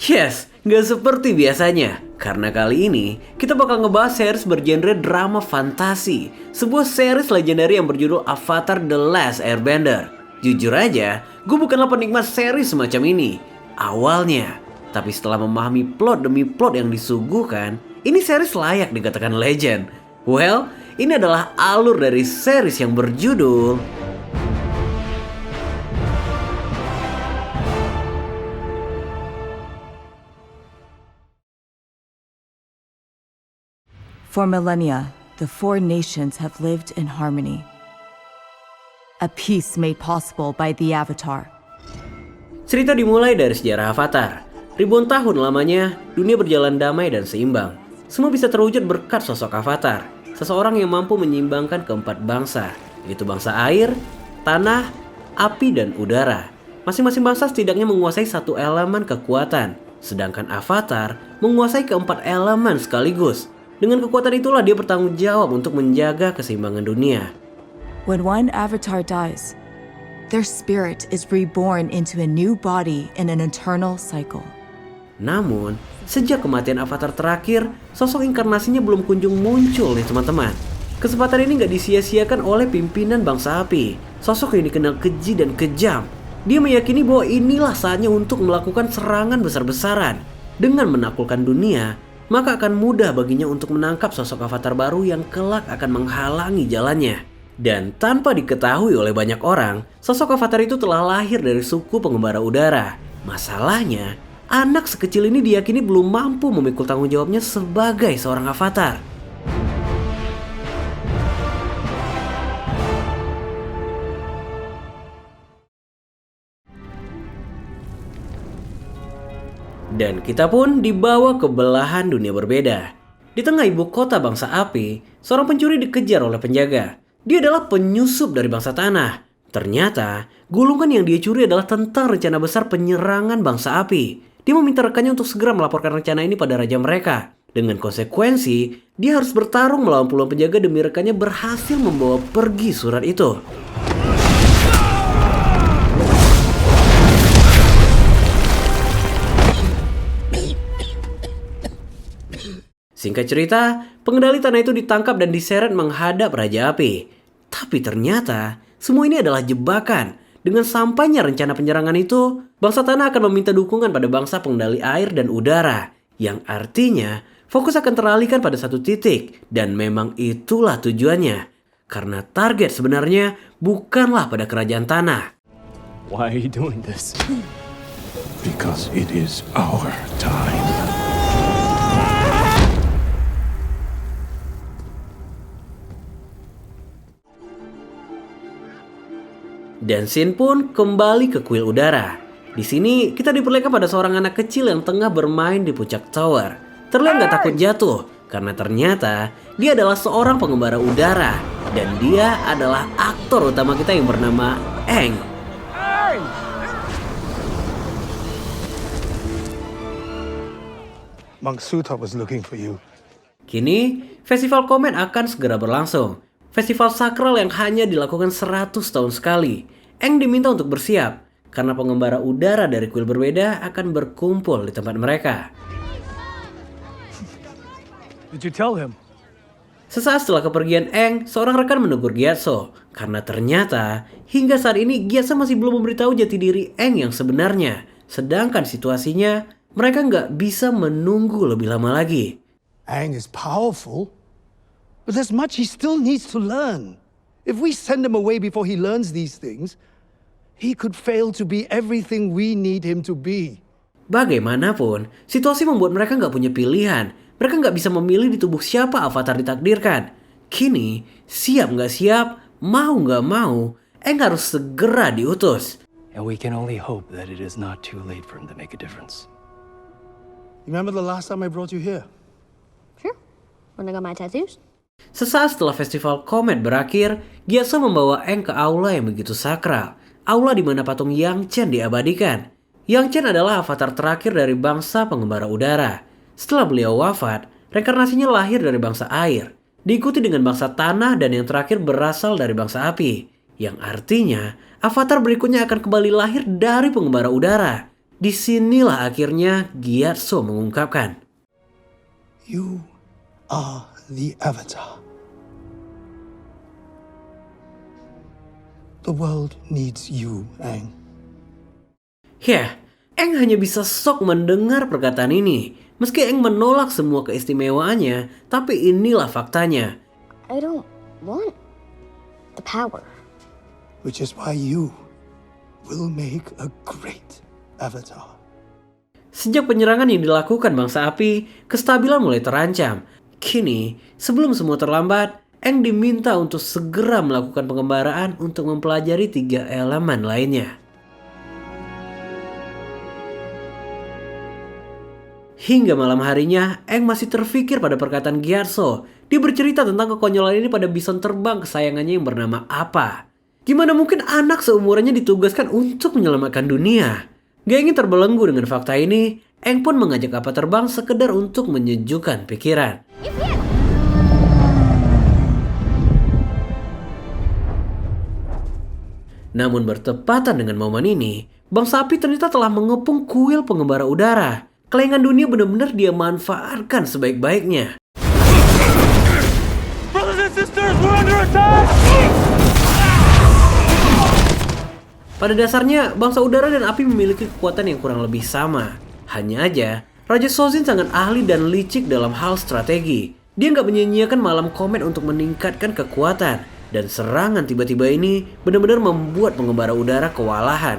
Yes, nggak seperti biasanya. Karena kali ini, kita bakal ngebahas series bergenre drama fantasi. Sebuah series legendary yang berjudul Avatar The Last Airbender. Jujur aja, gue bukanlah penikmat series semacam ini awalnya. Tapi setelah memahami plot demi plot yang disuguhkan, ini series layak dikatakan legend. Well, ini adalah alur dari series yang berjudul For millennia, the four nations have lived in harmony. A peace made possible by the Avatar. Cerita dimulai dari sejarah Avatar. Ribuan tahun lamanya, dunia berjalan damai dan seimbang. Semua bisa terwujud berkat sosok Avatar, seseorang yang mampu menyeimbangkan keempat bangsa, yaitu bangsa air, tanah, api, dan udara. Masing-masing bangsa setidaknya menguasai satu elemen kekuatan, sedangkan Avatar menguasai keempat elemen sekaligus. Dengan kekuatan itulah dia bertanggung jawab untuk menjaga keseimbangan dunia. When one Avatar dies, their spirit is reborn into a new body in an eternal cycle. Namun, sejak kematian Avatar terakhir, sosok inkarnasinya belum kunjung muncul nih teman-teman. Kesempatan ini gak disia-siakan oleh pimpinan bangsa api, sosok yang dikenal keji dan kejam. Dia meyakini bahwa inilah saatnya untuk melakukan serangan besar-besaran. Dengan menaklukkan dunia, maka akan mudah baginya untuk menangkap sosok Avatar baru yang kelak akan menghalangi jalannya. Dan tanpa diketahui oleh banyak orang, sosok Avatar itu telah lahir dari suku pengembara udara. Masalahnya, anak sekecil ini diyakini belum mampu memikul tanggung jawabnya sebagai seorang Avatar. Dan kita pun dibawa ke belahan dunia berbeda. Di tengah ibu kota bangsa api, seorang pencuri dikejar oleh penjaga. Dia adalah penyusup dari bangsa tanah. Ternyata, gulungan yang dia curi adalah tentang rencana besar penyerangan bangsa api. Dia meminta rekannya untuk segera melaporkan rencana ini pada raja mereka. Dengan konsekuensi, dia harus bertarung melawan puluhan penjaga demi rekannya berhasil membawa pergi surat itu. Singkat cerita, pengendali tanah itu ditangkap dan diseret menghadap Raja Api. Tapi ternyata, semua ini adalah jebakan. Dengan sampainya rencana penyerangan itu, bangsa tanah akan meminta dukungan pada bangsa pengendali air dan udara. Yang artinya, fokus akan teralihkan pada satu titik. Dan memang itulah tujuannya. Karena target sebenarnya bukanlah pada kerajaan tanah. Why are you doing this? Because it is our time. Dan scene pun kembali ke kuil udara. Di sini kita diperlihatkan pada seorang anak kecil yang tengah bermain di puncak tower. Terlihat gak takut jatuh, karena ternyata dia adalah seorang pengembara udara. Dan dia adalah aktor utama kita yang bernama Aang. Monk Suta was looking for you. Kini, festival Komet akan segera berlangsung. Festival sakral yang hanya dilakukan 100 tahun sekali. Aang diminta untuk bersiap, karena pengembara udara dari kuil berbeda akan berkumpul di tempat mereka. Did you tell him? Sesaat setelah kepergian Aang, seorang rekan menegur Gyatso. Karena ternyata, hingga saat ini Gyatso masih belum memberitahu jati diri Aang yang sebenarnya. Sedangkan situasinya, mereka nggak bisa menunggu lebih lama lagi. Aang is powerful, but there's much he still needs to learn. If we send him away before he learns these things, he could fail to be everything we need him to be. Bagaimanapun, situasi membuat mereka nggak punya pilihan. Mereka nggak bisa memilih di tubuh siapa Avatar ditakdirkan. Kini, siap nggak siap, mau nggak mau, Aang harus segera diutus. And we can only hope that it is not too late for him to make a difference. Remember the last time I brought you here? Sure. When I got my tattoos. Sesaat setelah festival Komet berakhir, Gyatso membawa Aang ke aula yang begitu sakral. Aula di mana patung Yang Chen diabadikan. Yang Chen adalah avatar terakhir dari bangsa pengembara udara. Setelah beliau wafat, reinkarnasinya lahir dari bangsa air. Diikuti dengan bangsa tanah dan yang terakhir berasal dari bangsa api. Yang artinya, avatar berikutnya akan kembali lahir dari pengembara udara. Disinilah akhirnya Gyatso mengungkapkan, You are the Avatar. The world needs you, Aang. ya, Aang hanya bisa sok mendengar perkataan ini. Meski Aang menolak semua keistimewaannya, tapi inilah faktanya. I don't want the power. Which is why you will make a great Avatar. Sejak penyerangan yang dilakukan bangsa api, kestabilan mulai terancam. Kini, sebelum semua terlambat, Aang diminta untuk segera melakukan pengembaraan untuk mempelajari 3 elemen lainnya. Hingga malam harinya, Aang masih terfikir pada perkataan Gyatso. Dia bercerita tentang kekonyolan ini pada bison terbang kesayangannya yang bernama Appa. Gimana mungkin anak seumurannya ditugaskan untuk menyelamatkan dunia? Gak ingin terbelenggu dengan fakta ini, Aang pun mengajak Appa terbang sekedar untuk menyejukkan pikiran. Namun bertepatan dengan momen ini, bangsa api ternyata telah mengepung kuil pengembara udara. Kelengan dunia benar-benar dia manfaatkan sebaik-baiknya. Brothers and sisters, we're under attack! Pada dasarnya, bangsa udara dan api memiliki kekuatan yang kurang lebih sama. Hanya aja, Raja Sozin sangat ahli dan licik dalam hal strategi. Dia nggak menyia-nyiakan malam komet untuk meningkatkan kekuatan. Dan serangan tiba-tiba ini benar-benar membuat pengembara udara kewalahan.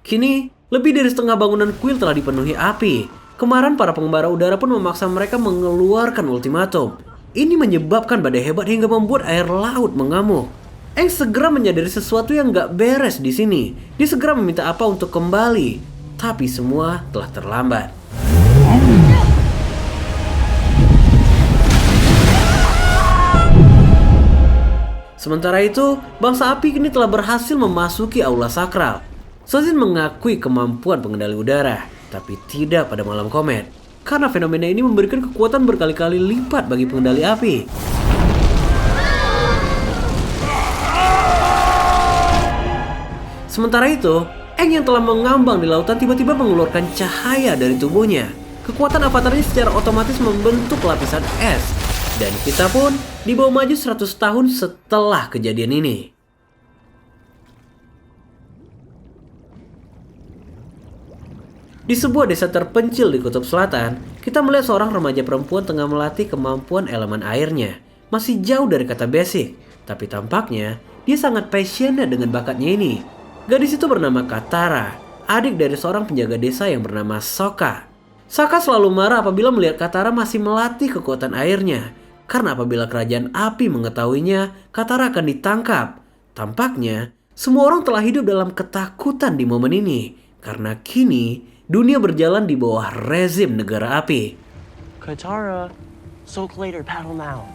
Kini, lebih dari setengah bangunan kuil telah dipenuhi api. Kemarin para pengembara udara pun memaksa mereka mengeluarkan ultimatum. Ini menyebabkan badai hebat hingga membuat air laut mengamuk. Aang segera menyadari sesuatu yang gak beres di sini. Dia segera meminta Appa untuk kembali. Tapi semua telah terlambat. Sementara itu, bangsa api kini telah berhasil memasuki aula sakral. Sozin mengakui kemampuan pengendali udara, tapi tidak pada malam komet. Karena fenomena ini memberikan kekuatan berkali-kali lipat bagi pengendali api. Sementara itu, Aang yang telah mengambang di lautan tiba-tiba mengeluarkan cahaya dari tubuhnya. Kekuatan avatarnya secara otomatis membentuk lapisan es. Dan kita pun dibawa maju 100 tahun setelah kejadian ini. Di sebuah desa terpencil di Kutub Selatan, kita melihat seorang remaja perempuan tengah melatih kemampuan elemen airnya. Masih jauh dari kata basic, tapi tampaknya dia sangat passionate dengan bakatnya ini. Gadis itu bernama Katara, adik dari seorang penjaga desa yang bernama Sokka. Sokka selalu marah apabila melihat Katara masih melatih kekuatan airnya. Karena apabila kerajaan api mengetahuinya, Katara akan ditangkap. Tampaknya, semua orang telah hidup dalam ketakutan di momen ini. Karena kini, dunia berjalan di bawah rezim negara api. Katara, soak later, paddle now.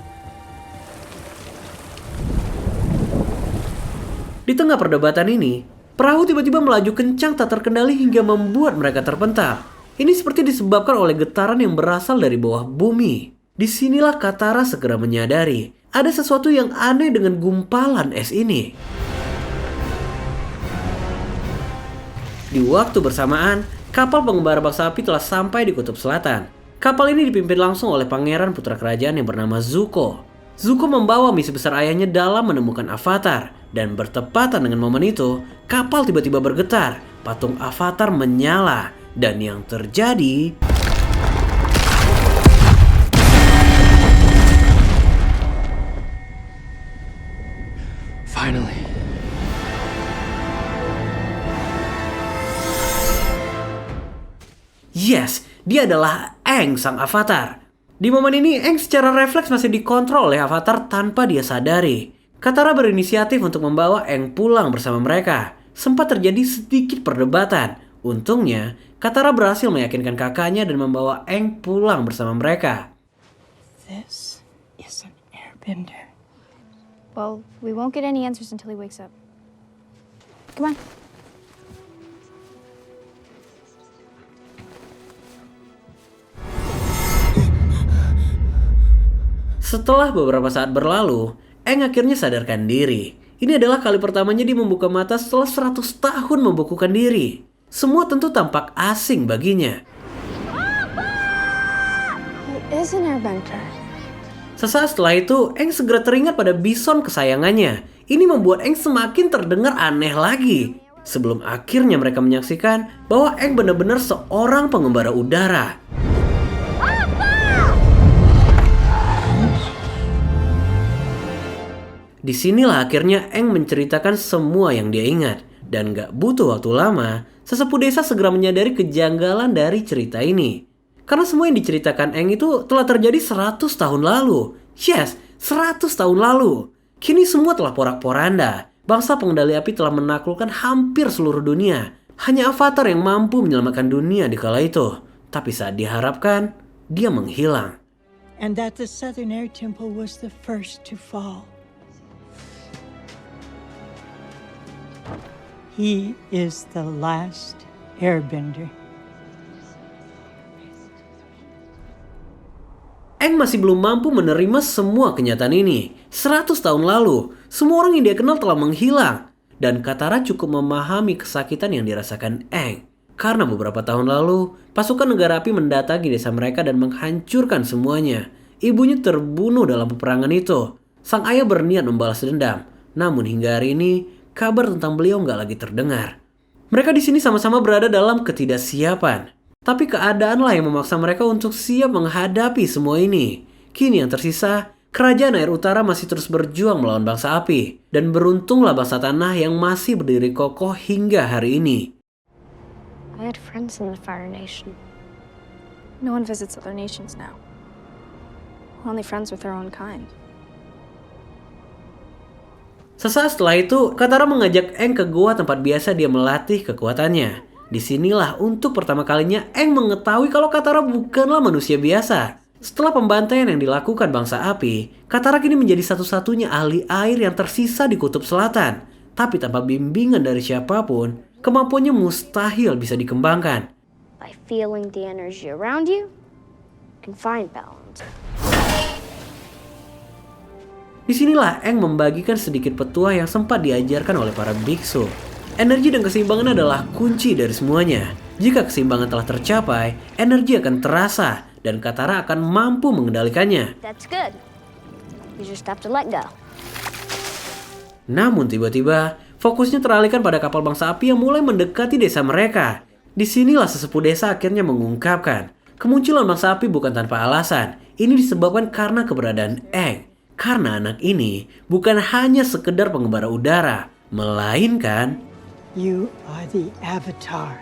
Di tengah perdebatan ini, perahu tiba-tiba melaju kencang tak terkendali hingga membuat mereka terpental. Ini seperti disebabkan oleh getaran yang berasal dari bawah bumi. Disinilah Katara segera menyadari ada sesuatu yang aneh dengan gumpalan es ini. Di waktu bersamaan, kapal pengembara bangsa api telah sampai di Kutub Selatan. Kapal ini dipimpin langsung oleh pangeran putra kerajaan yang bernama Zuko. Zuko membawa misi besar ayahnya dalam menemukan Avatar. Dan bertepatan dengan momen itu, kapal tiba-tiba bergetar, patung Avatar menyala. Dan yang terjadi... Finally. Yes, dia adalah Aang sang Avatar. Di momen ini, Aang secara refleks masih dikontrol oleh Avatar tanpa dia sadari. Katara berinisiatif untuk membawa Aang pulang bersama mereka. Sempat terjadi sedikit perdebatan. Untungnya, Katara berhasil meyakinkan kakaknya dan membawa Aang pulang bersama mereka. This is an airbender. Well, we won't get any answers until he wakes up. Come on. Setelah beberapa saat berlalu, Aang akhirnya sadarkan diri. Ini adalah kali pertamanya dia membuka mata setelah 100 tahun membukukan diri. Semua tentu tampak asing baginya. He is an airbender. Sesaat setelah itu, Aang segera teringat pada bison kesayangannya. Ini membuat Aang semakin terdengar aneh lagi. Sebelum akhirnya mereka menyaksikan bahwa Aang benar-benar seorang pengembara udara. Disinilah akhirnya Aang menceritakan semua yang dia ingat. Dan gak butuh waktu lama, sesepuh desa segera menyadari kejanggalan dari cerita ini. Karena semua yang diceritakan Aang itu telah terjadi 100 tahun lalu. Yes, 100 tahun lalu. Kini semua telah porak-poranda. Bangsa pengendali api telah menaklukkan hampir seluruh dunia. Hanya Avatar yang mampu menyelamatkan dunia di kala itu. Tapi saat diharapkan, dia menghilang. And that the Southern Air Temple was the first to fall. He is the last airbender. Aang masih belum mampu menerima semua kenyataan ini. 100 tahun lalu, semua orang yang dia kenal telah menghilang. Dan Katara cukup memahami kesakitan yang dirasakan Aang. Karena beberapa tahun lalu, pasukan negara api mendatangi desa mereka dan menghancurkan semuanya. Ibunya terbunuh dalam peperangan itu. Sang ayah berniat membalas dendam. Namun hingga hari ini, kabar tentang beliau nggak lagi terdengar. Mereka di sini sama-sama berada dalam ketidaksiapan. Tapi keadaanlah yang memaksa mereka untuk siap menghadapi semua ini. Kini yang tersisa, kerajaan air utara masih terus berjuang melawan bangsa api. Dan beruntunglah bangsa tanah yang masih berdiri kokoh hingga hari ini. I had friends in the Fire Nation. No one visits other nations now. We're only friends with our own kind. Sesaat setelah itu, Katara mengajak Aang ke gua tempat biasa dia melatih kekuatannya. Disinilah untuk pertama kalinya Aang mengetahui kalau Katara bukanlah manusia biasa. Setelah pembantaian yang dilakukan bangsa api, Katara kini menjadi satu-satunya ahli air yang tersisa di Kutub Selatan. Tapi tanpa bimbingan dari siapapun, kemampuannya mustahil bisa dikembangkan. By feeling the energy around you, you can find balance. Disinilah Aang membagikan sedikit petuah yang sempat diajarkan oleh para biksu. Energi dan keseimbangan adalah kunci dari semuanya. Jika keseimbangan telah tercapai, energi akan terasa dan Katara akan mampu mengendalikannya. That's good. You just have to let go. Namun tiba-tiba, fokusnya teralihkan pada kapal bangsa api yang mulai mendekati desa mereka. Disinilah sesepuh desa akhirnya mengungkapkan, kemunculan bangsa api bukan tanpa alasan. Ini disebabkan karena keberadaan Aang. Karena anak ini bukan hanya sekedar pengembara udara, melainkan You are the Avatar.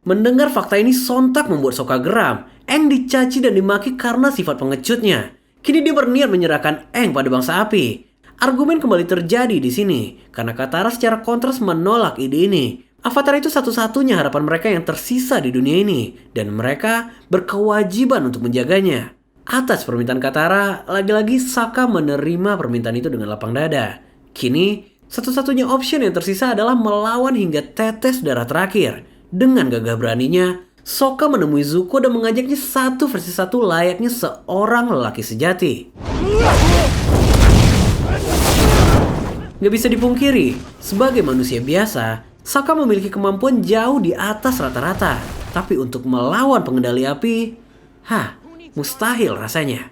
mendengar fakta ini sontak membuat Sokka geram. Aang dicaci dan dimaki karena sifat pengecutnya. Kini dia berniat menyerahkan Aang pada bangsa api. Argumen kembali terjadi di sini karena Katara secara kontras menolak ide ini. Avatar itu satu-satunya harapan mereka yang tersisa di dunia ini dan mereka berkewajiban untuk menjaganya. Atas permintaan Katara, lagi-lagi Sokka menerima permintaan itu dengan lapang dada. Kini, satu-satunya opsi yang tersisa adalah melawan hingga tetes darah terakhir. Dengan gagah beraninya, Sokka menemui Zuko dan mengajaknya 1 versus 1 layaknya seorang lelaki sejati. Gak bisa dipungkiri, sebagai manusia biasa, Sokka memiliki kemampuan jauh di atas rata-rata. Tapi untuk melawan pengendali api, mustahil rasanya.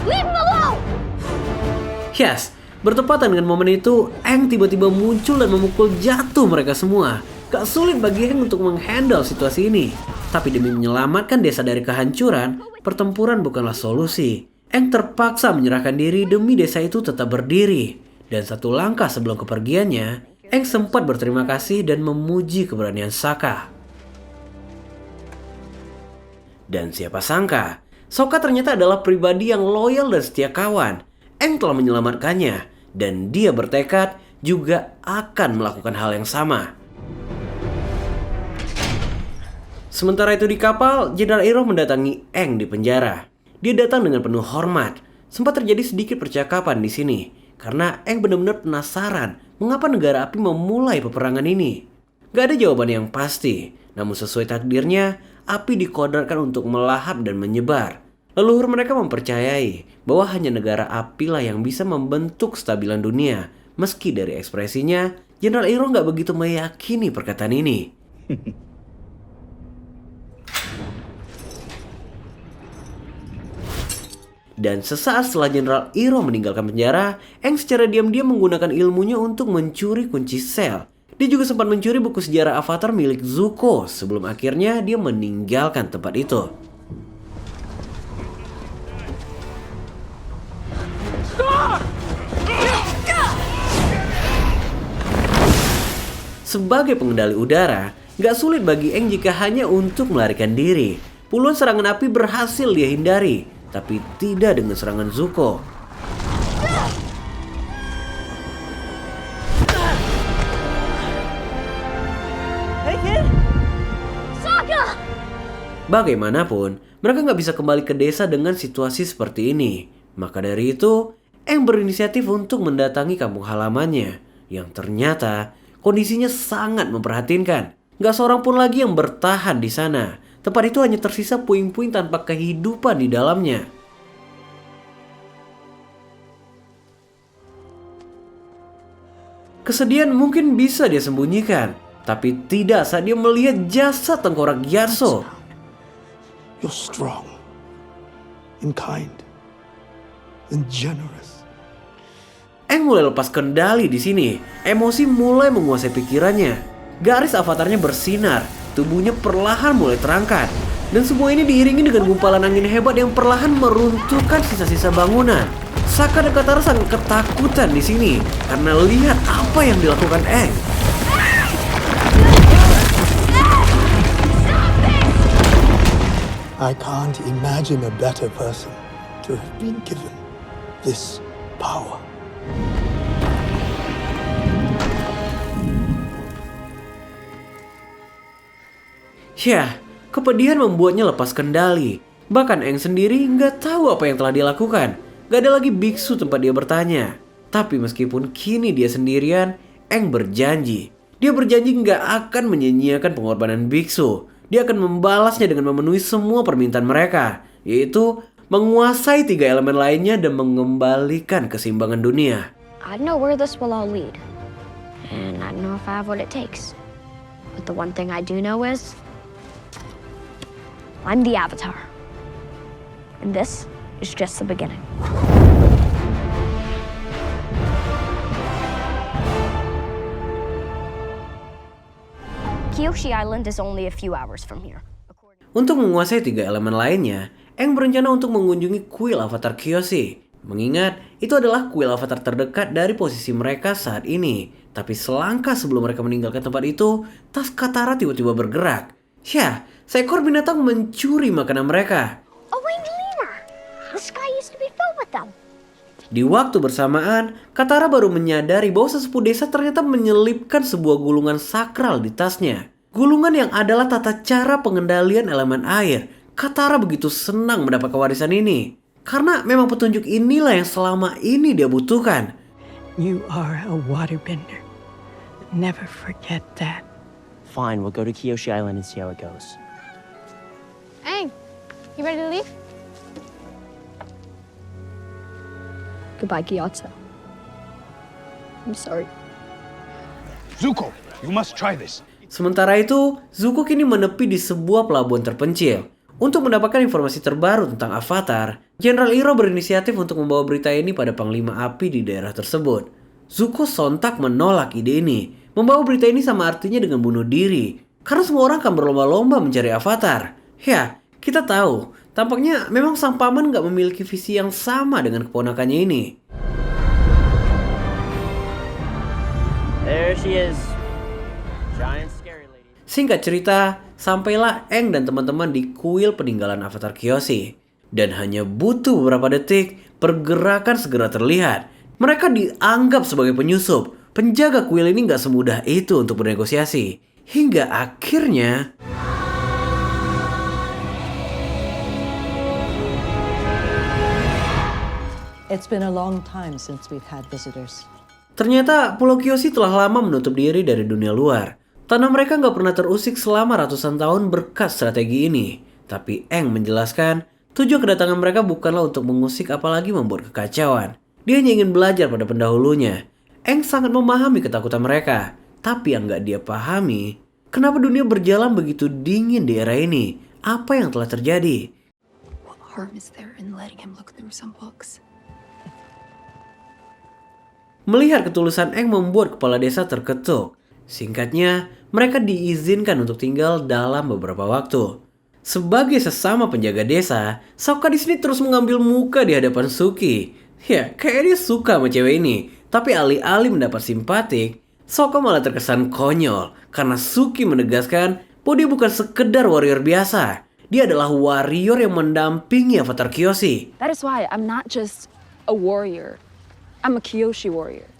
Leave him alone! Yes, bertepatan dengan momen itu, Aang tiba-tiba muncul dan memukul jatuh mereka semua. Gak sulit bagi Aang untuk menghandle situasi ini. Tapi demi menyelamatkan desa dari kehancuran, pertempuran bukanlah solusi. Aang terpaksa menyerahkan diri demi desa itu tetap berdiri. Dan satu langkah sebelum kepergiannya, Aang sempat berterima kasih dan memuji keberanian Sokka. Dan siapa sangka, Sokka ternyata adalah pribadi yang loyal dan setia kawan. Aang telah menyelamatkannya, dan dia bertekad juga akan melakukan hal yang sama. Sementara itu di kapal, Jenderal Iroh mendatangi Aang di penjara. Dia datang dengan penuh hormat. Sempat terjadi sedikit percakapan di sini, karena Aang benar-benar penasaran mengapa negara api memulai peperangan ini. Gak ada jawaban yang pasti, Namun sesuai takdirnya, api dikodratkan untuk melahap dan menyebar. Leluhur mereka mempercayai bahwa hanya negara api lah yang bisa membentuk stabilan dunia. Meski dari ekspresinya, Jenderal Iroh nggak begitu meyakini perkataan ini. Dan sesaat setelah Jenderal Iroh meninggalkan penjara, Aang secara diam-diam menggunakan ilmunya untuk mencuri kunci sel. Dia juga sempat mencuri buku sejarah Avatar milik Zuko sebelum akhirnya dia meninggalkan tempat itu. Sebagai pengendali udara, gak sulit bagi Aang jika hanya untuk melarikan diri. Puluhan serangan api berhasil dia hindari, tapi tidak dengan serangan Zuko. Bagaimanapun, mereka nggak bisa kembali ke desa dengan situasi seperti ini. Maka dari itu, Aang berinisiatif untuk mendatangi kampung halamannya, yang ternyata kondisinya sangat memprihatinkan. Gak seorang pun lagi yang bertahan di sana. Tempat itu hanya tersisa puing-puing tanpa kehidupan di dalamnya. Kesedihan mungkin bisa dia sembunyikan, tapi tidak saat dia melihat jasad tengkorak Gyatso. You're strong, and kind, and generous. Aang mulai lepas kendali di sini. Emosi mulai menguasai pikirannya. Garis avatarnya bersinar, tubuhnya perlahan mulai terangkat. Dan semua ini diiringi dengan gumpalan angin hebat yang perlahan meruntuhkan sisa-sisa bangunan. Sokka dan Katara sangat ketakutan di sini karena lihat apa yang dilakukan Aang. I can't imagine a better person to have been given this power. Yah, kepedihan membuatnya lepas kendali. Bahkan Aang sendiri nggak tahu apa yang telah dia lakukan. Gak ada lagi biksu tempat dia bertanya. Tapi meskipun kini dia sendirian, Aang berjanji. Dia berjanji nggak akan menyia-nyiakan pengorbanan biksu. Dia akan membalasnya dengan memenuhi semua permintaan mereka, yaitu menguasai 3 elemen lainnya dan mengembalikan keseimbangan dunia. I don't know where this will all lead. And I don't know if I have what it takes. But the one thing I do know is I'm the Avatar. And this is just the beginning. Kyoshi Island is only a few hours from here. Untuk menguasai 3 elemen lainnya, Aang berencana untuk mengunjungi kuil Avatar Kyoshi. Mengingat itu adalah kuil Avatar terdekat dari posisi mereka saat ini. Tapi selangkah sebelum mereka meninggalkan tempat itu, tas Katara tiba-tiba bergerak. Yah, seekor binatang mencuri makanan mereka. A winged lemur! The sky used to be filled with them. Di waktu bersamaan, Katara baru menyadari bahwa sesepuh desa ternyata menyelipkan sebuah gulungan sakral di tasnya. Gulungan yang adalah tata cara pengendalian elemen air. Katara begitu senang mendapat warisan ini. Karena memang petunjuk inilah yang selama ini dia butuhkan. You are a waterbender. Never forget that. Fine, we'll go to Kyoshi Island and see how it goes. Aang, you ready to leave? Goodbye, Gyatso. I'm sorry. Zuko, you must try this. Sementara itu, Zuko kini menepi di sebuah pelabuhan terpencil. Untuk mendapatkan informasi terbaru tentang Avatar, Jenderal Iroh berinisiatif untuk membawa berita ini pada Panglima Api di daerah tersebut. Zuko sontak menolak ide ini. Membawa berita ini sama artinya dengan bunuh diri. Karena semua orang akan berlomba-lomba mencari Avatar. Ya, kita tahu, tampaknya memang sang paman gak memiliki visi yang sama dengan keponakannya ini. There she is. Giant scary lady. Singkat cerita, sampailah Aang dan teman-teman di kuil peninggalan Avatar Kyoshi. Dan hanya butuh beberapa detik, pergerakan segera terlihat. Mereka dianggap sebagai penyusup. Penjaga kuil ini gak semudah itu untuk bernegosiasi. Hingga akhirnya... It's been a long time since we've had visitors. Ternyata Pulau Kyoshi telah lama menutup diri dari dunia luar. Tanah mereka nggak pernah terusik selama ratusan tahun berkat strategi ini. Tapi Aang menjelaskan, tujuan kedatangan mereka bukanlah untuk mengusik apalagi membuat kekacauan. Dia hanya ingin belajar pada pendahulunya. Aang sangat memahami ketakutan mereka. Tapi yang nggak dia pahami, kenapa dunia berjalan begitu dingin di era ini? Apa yang telah terjadi? What harm is there in letting him look through some books? Melihat ketulusan Aang membuat kepala desa terketuk. Singkatnya, mereka diizinkan untuk tinggal dalam beberapa waktu. Sebagai sesama penjaga desa, Sokka di sini terus mengambil muka di hadapan Suki. Ya, kayak dia suka sama cewek ini. Tapi alih-alih mendapat simpatik, Sokka malah terkesan konyol karena Suki menegaskan bahwa dia bukan sekedar warrior biasa. Dia adalah warrior yang mendampingi Avatar Kyoshi. That is why I'm not just a warrior. I'm a Kyoshi warrior.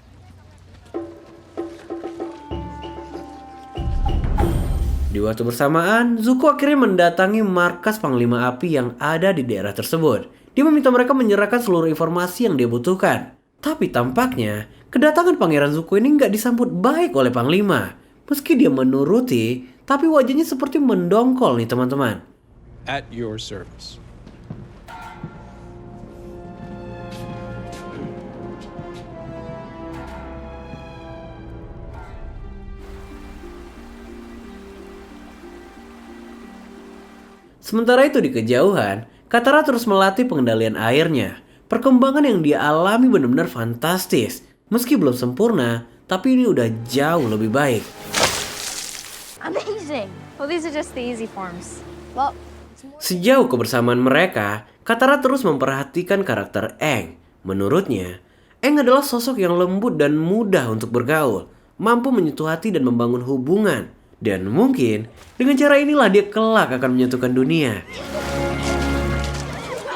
Di waktu bersamaan, Zuko akhirnya mendatangi markas Panglima Api yang ada di daerah tersebut. Dia meminta mereka menyerahkan seluruh informasi yang dia butuhkan. Tapi tampaknya, kedatangan Pangeran Zuko ini nggak disambut baik oleh Panglima. Meski dia menuruti, tapi wajahnya seperti mendongkol nih teman-teman. At your service. Sementara itu di kejauhan, Katara terus melatih pengendalian airnya. Perkembangan yang dia alami benar-benar fantastis. Meski belum sempurna, tapi ini udah jauh lebih baik. Amazing! Well, these are just the easy forms. Well, Sejauh kebersamaan mereka, Katara terus memperhatikan karakter Aang. Menurutnya, Aang adalah sosok yang lembut dan mudah untuk bergaul, mampu menyentuh hati dan membangun hubungan. Dan mungkin dengan cara inilah dia kelak akan menyatukan dunia.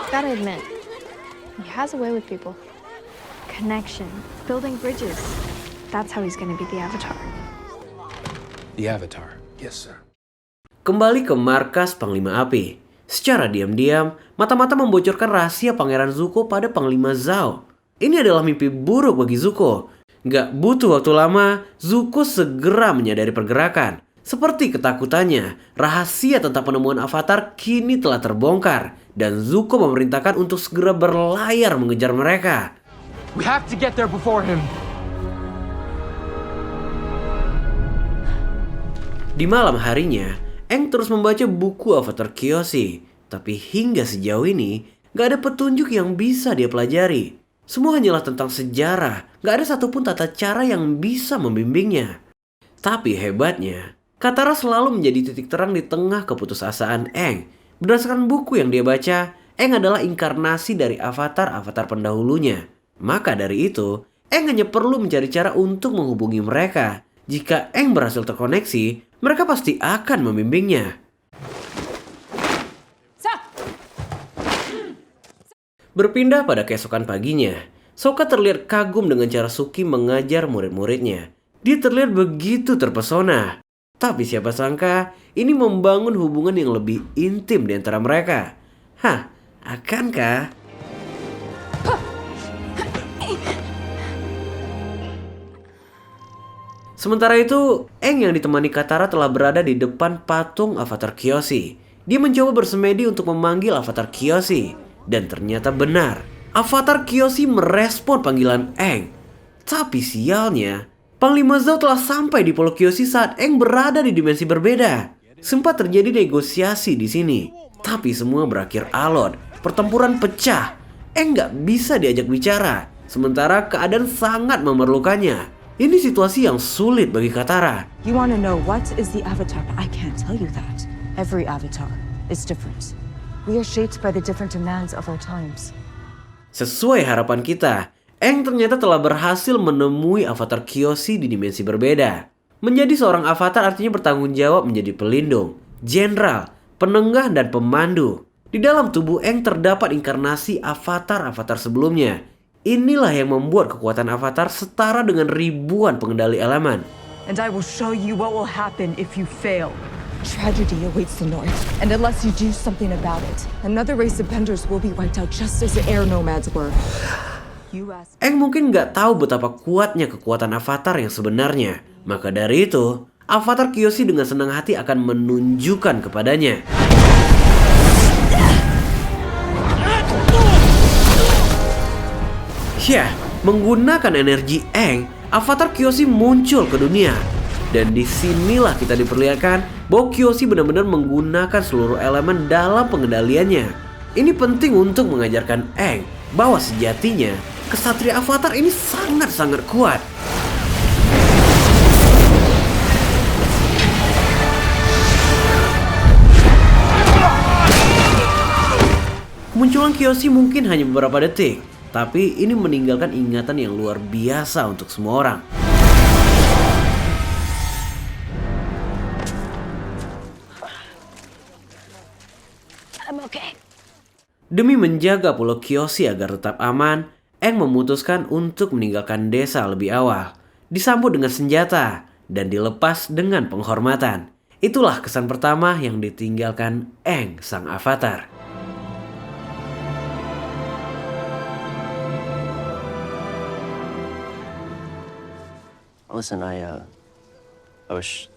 gotta admit, he has a way with people. Connection, building bridges. That's how he's gonna be the Avatar. The Avatar. Yes, sir. Kembali ke markas Panglima Api. Secara diam-diam, mata-mata membocorkan rahasia Pangeran Zuko pada Panglima Zhao. Ini adalah mimpi buruk bagi Zuko. Gak butuh waktu lama, Zuko segera menyadari pergerakan. Seperti ketakutannya, rahasia tentang penemuan Avatar kini telah terbongkar. Dan Zuko memerintahkan untuk segera berlayar mengejar mereka. We have to get there before him. Di malam harinya, Aang terus membaca buku Avatar Kyoshi. Tapi hingga sejauh ini, gak ada petunjuk yang bisa dia pelajari. Semua hanyalah tentang sejarah, gak ada satupun tata cara yang bisa membimbingnya. Tapi hebatnya, Katara selalu menjadi titik terang di tengah keputusasaan Aang. Berdasarkan buku yang dia baca, Aang adalah inkarnasi dari avatar-avatar pendahulunya. Maka dari itu, Aang hanya perlu mencari cara untuk menghubungi mereka. Jika Aang berhasil terkoneksi, mereka pasti akan membimbingnya. Berpindah pada keesokan paginya, Sokka terlihat kagum dengan cara Suki mengajar murid-muridnya. Dia terlihat begitu terpesona. Tapi siapa sangka, ini membangun hubungan yang lebih intim di antara mereka. Hah, akankah? Sementara itu, Aang yang ditemani Katara telah berada di depan patung Avatar Kyoshi. Dia mencoba bersemedi untuk memanggil Avatar Kyoshi. Dan ternyata benar, Avatar Kyoshi merespon panggilan Aang. Tapi sialnya, Panglima Zhao telah sampai di Pulau Kyoshi saat Aang berada di dimensi berbeda. Sempat terjadi negosiasi di sini, tapi semua berakhir alot. Pertempuran pecah. Aang gak bisa diajak bicara, sementara keadaan sangat memerlukannya. Ini situasi yang sulit bagi Katara. You want to know what is the Avatar? I can't tell you that. Every Avatar is different. We are shaped by the different demands of our times. Sesuai harapan kita, Aang ternyata telah berhasil menemui Avatar Kyoshi di dimensi berbeda. Menjadi seorang avatar artinya bertanggung jawab menjadi pelindung, jenderal, penenggah, dan pemandu. Di dalam tubuh Aang terdapat inkarnasi avatar-avatar sebelumnya. Inilah yang membuat kekuatan Avatar setara dengan ribuan pengendali elemen. And I will show you what will happen if you fail. Tragedy awaits the North, and unless you do something about it, another race of benders will be wiped out just as the air nomads were. Aang mungkin gak tahu betapa kuatnya kekuatan Avatar yang sebenarnya. Maka dari itu, Avatar Kyoshi dengan senang hati akan menunjukkan kepadanya. Ya, menggunakan energi Aang, Avatar Kyoshi muncul ke dunia. Dan disinilah kita diperlihatkan bahwa Kyoshi benar-benar menggunakan seluruh elemen dalam pengendaliannya. Ini penting untuk mengajarkan Aang bahwa sejatinya kesatria Avatar ini sangat-sangat kuat. Kemunculan Kyoshi mungkin hanya beberapa detik, tapi ini meninggalkan ingatan yang luar biasa untuk semua orang. I'm okay. Demi menjaga Pulau Kyoshi agar tetap aman, Aang memutuskan untuk meninggalkan desa lebih awal, disambut dengan senjata, dan dilepas dengan penghormatan. Itulah kesan pertama yang ditinggalkan Aang sang avatar. Listen, I wish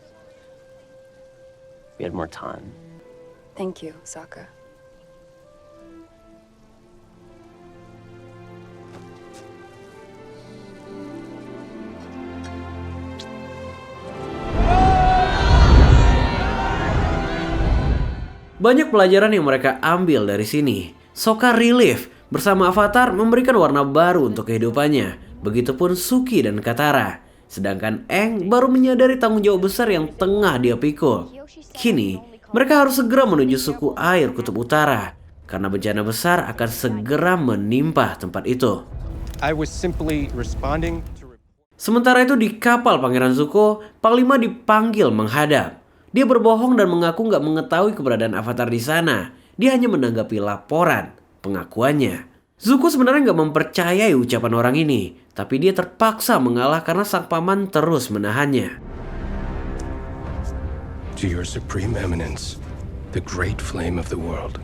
we had more time. Thank you, Sokka. Banyak pelajaran yang mereka ambil dari sini. Sokka relief bersama Avatar memberikan warna baru untuk kehidupannya. Begitupun Suki dan Katara. Sedangkan Aang baru menyadari tanggung jawab besar yang tengah dia pikul. Kini, mereka harus segera menuju suku air Kutub Utara. Karena bencana besar akan segera menimpa tempat itu. I was simply responding to... Sementara itu di kapal Pangeran Zuko, Panglima dipanggil menghadap. Dia berbohong dan mengaku nggak mengetahui keberadaan Avatar di sana. Dia hanya menanggapi laporan pengakuannya. Zuko sebenarnya nggak mempercayai ucapan orang ini, tapi dia terpaksa mengalah karena sang paman terus menahannya. To your supreme eminence, the great flame of the world.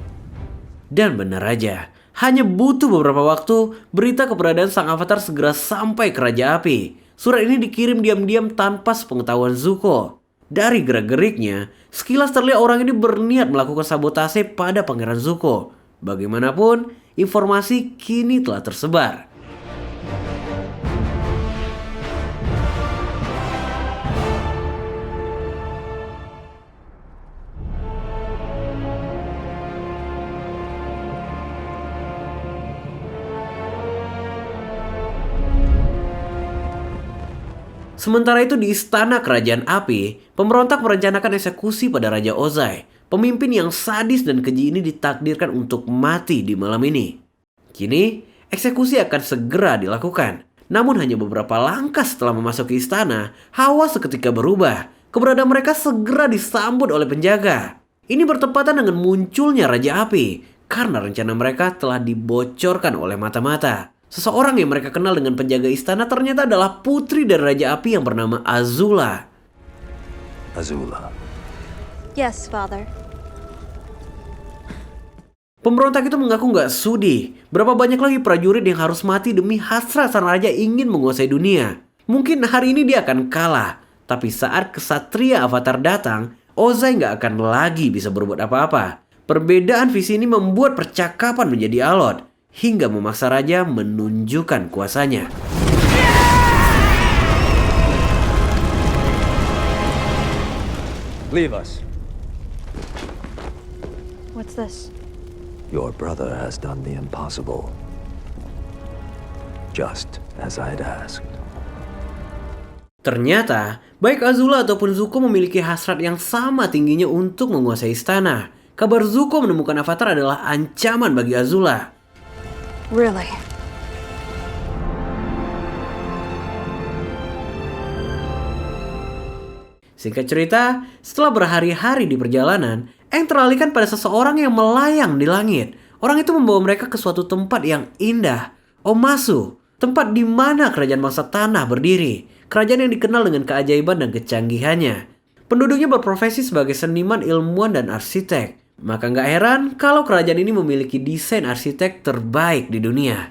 Dan benar aja, hanya butuh beberapa waktu, berita keberadaan sang Avatar segera sampai ke Raja Api. Surat ini dikirim diam-diam tanpa sepengetahuan Zuko. Dari gerak-geriknya, sekilas terlihat orang ini berniat melakukan sabotase pada Pangeran Zuko. Bagaimanapun, informasi kini telah tersebar. Sementara itu di istana Kerajaan Api, pemberontak merencanakan eksekusi pada Raja Ozai. Pemimpin yang sadis dan keji ini ditakdirkan untuk mati di malam ini. Kini, eksekusi akan segera dilakukan. Namun hanya beberapa langkah setelah memasuki istana, hawa seketika berubah. Keberadaan mereka segera disambut oleh penjaga. Ini bertepatan dengan munculnya Raja Api, karena rencana mereka telah dibocorkan oleh mata-mata. Seseorang yang mereka kenal dengan penjaga istana ternyata adalah putri dari Raja Api yang bernama Azula. Azula. Yes, Father. Pemberontak itu mengaku nggak sudi. Berapa banyak lagi prajurit yang harus mati demi hasrat sang raja ingin menguasai dunia. Mungkin hari ini dia akan kalah. Tapi saat kesatria Avatar datang, Ozai nggak akan lagi bisa berbuat apa-apa. Perbedaan visi ini membuat percakapan menjadi alot. Hingga memaksa raja menunjukkan kuasanya. Leave us. What's this? Your brother has done the impossible. Just as I'd asked. Ternyata, baik Azula ataupun Zuko memiliki hasrat yang sama tingginya untuk menguasai istana. Kabar Zuko menemukan Avatar adalah ancaman bagi Azula. Really? Singkat cerita, setelah berhari-hari di perjalanan, Aang teralihkan pada seseorang yang melayang di langit. Orang itu membawa mereka ke suatu tempat yang indah, Omasu, tempat di mana kerajaan bangsa tanah berdiri. Kerajaan yang dikenal dengan keajaiban dan kecanggihannya. Penduduknya berprofesi sebagai seniman, ilmuwan, dan arsitek. Maka nggak heran kalau kerajaan ini memiliki desain arsitek terbaik di dunia.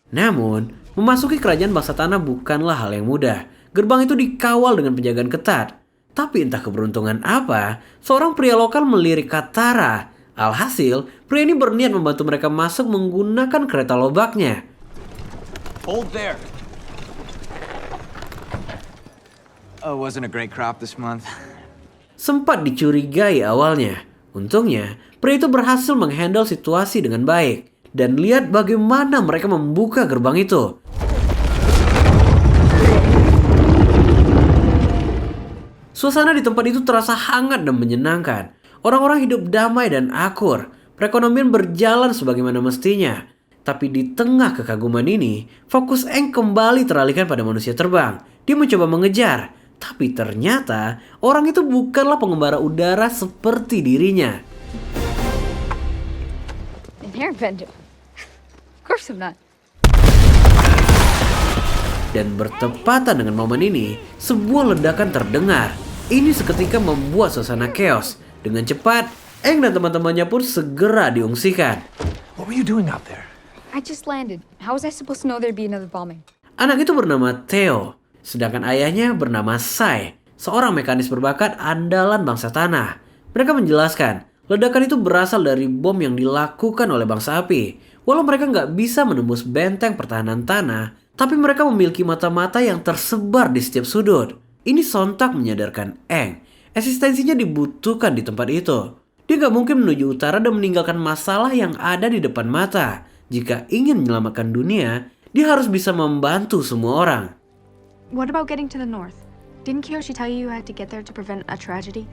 Namun, memasuki kerajaan bangsa tanah bukanlah hal yang mudah. Gerbang itu dikawal dengan penjagaan ketat. Tapi entah keberuntungan apa, seorang pria lokal melirik Katara. Alhasil, pria ini berniat membantu mereka masuk menggunakan kereta lobaknya. Hold there. Oh, wasn't a great crop this month. Sempat dicurigai awalnya. Untungnya, pria itu berhasil menghandle situasi dengan baik. Dan lihat bagaimana mereka membuka gerbang itu. Suasana di tempat itu terasa hangat dan menyenangkan. Orang-orang hidup damai dan akur. Perekonomian berjalan sebagaimana mestinya. Tapi di tengah kekaguman ini, fokus Aang kembali teralihkan pada manusia terbang. Dia mencoba mengejar. Tapi ternyata orang itu bukanlah pengembara udara seperti dirinya. An airbender. Of course I'm not. Dan bertepatan dengan momen ini, sebuah ledakan terdengar. Ini seketika membuat suasana chaos. Dengan cepat, Aang dan teman-temannya pun segera diungsikan. What were you doing out there? I just landed. How was I supposed to know there'd be another bombing? Anak itu bernama Theo, sedangkan ayahnya bernama Sai, seorang mekanis berbakat andalan bangsa tanah. Mereka menjelaskan, ledakan itu berasal dari bom yang dilakukan oleh bangsa api. Walau mereka nggak bisa menembus benteng pertahanan tanah, tapi mereka memiliki mata-mata yang tersebar di setiap sudut. Ini sontak menyadarkan Aang, eksistensinya dibutuhkan di tempat itu. Dia nggak mungkin menuju utara dan meninggalkan masalah yang ada di depan mata. Jika ingin menyelamatkan dunia, dia harus bisa membantu semua orang. What about getting to the north? Didn't Kyoshi tell you had to get there to prevent a tragedy?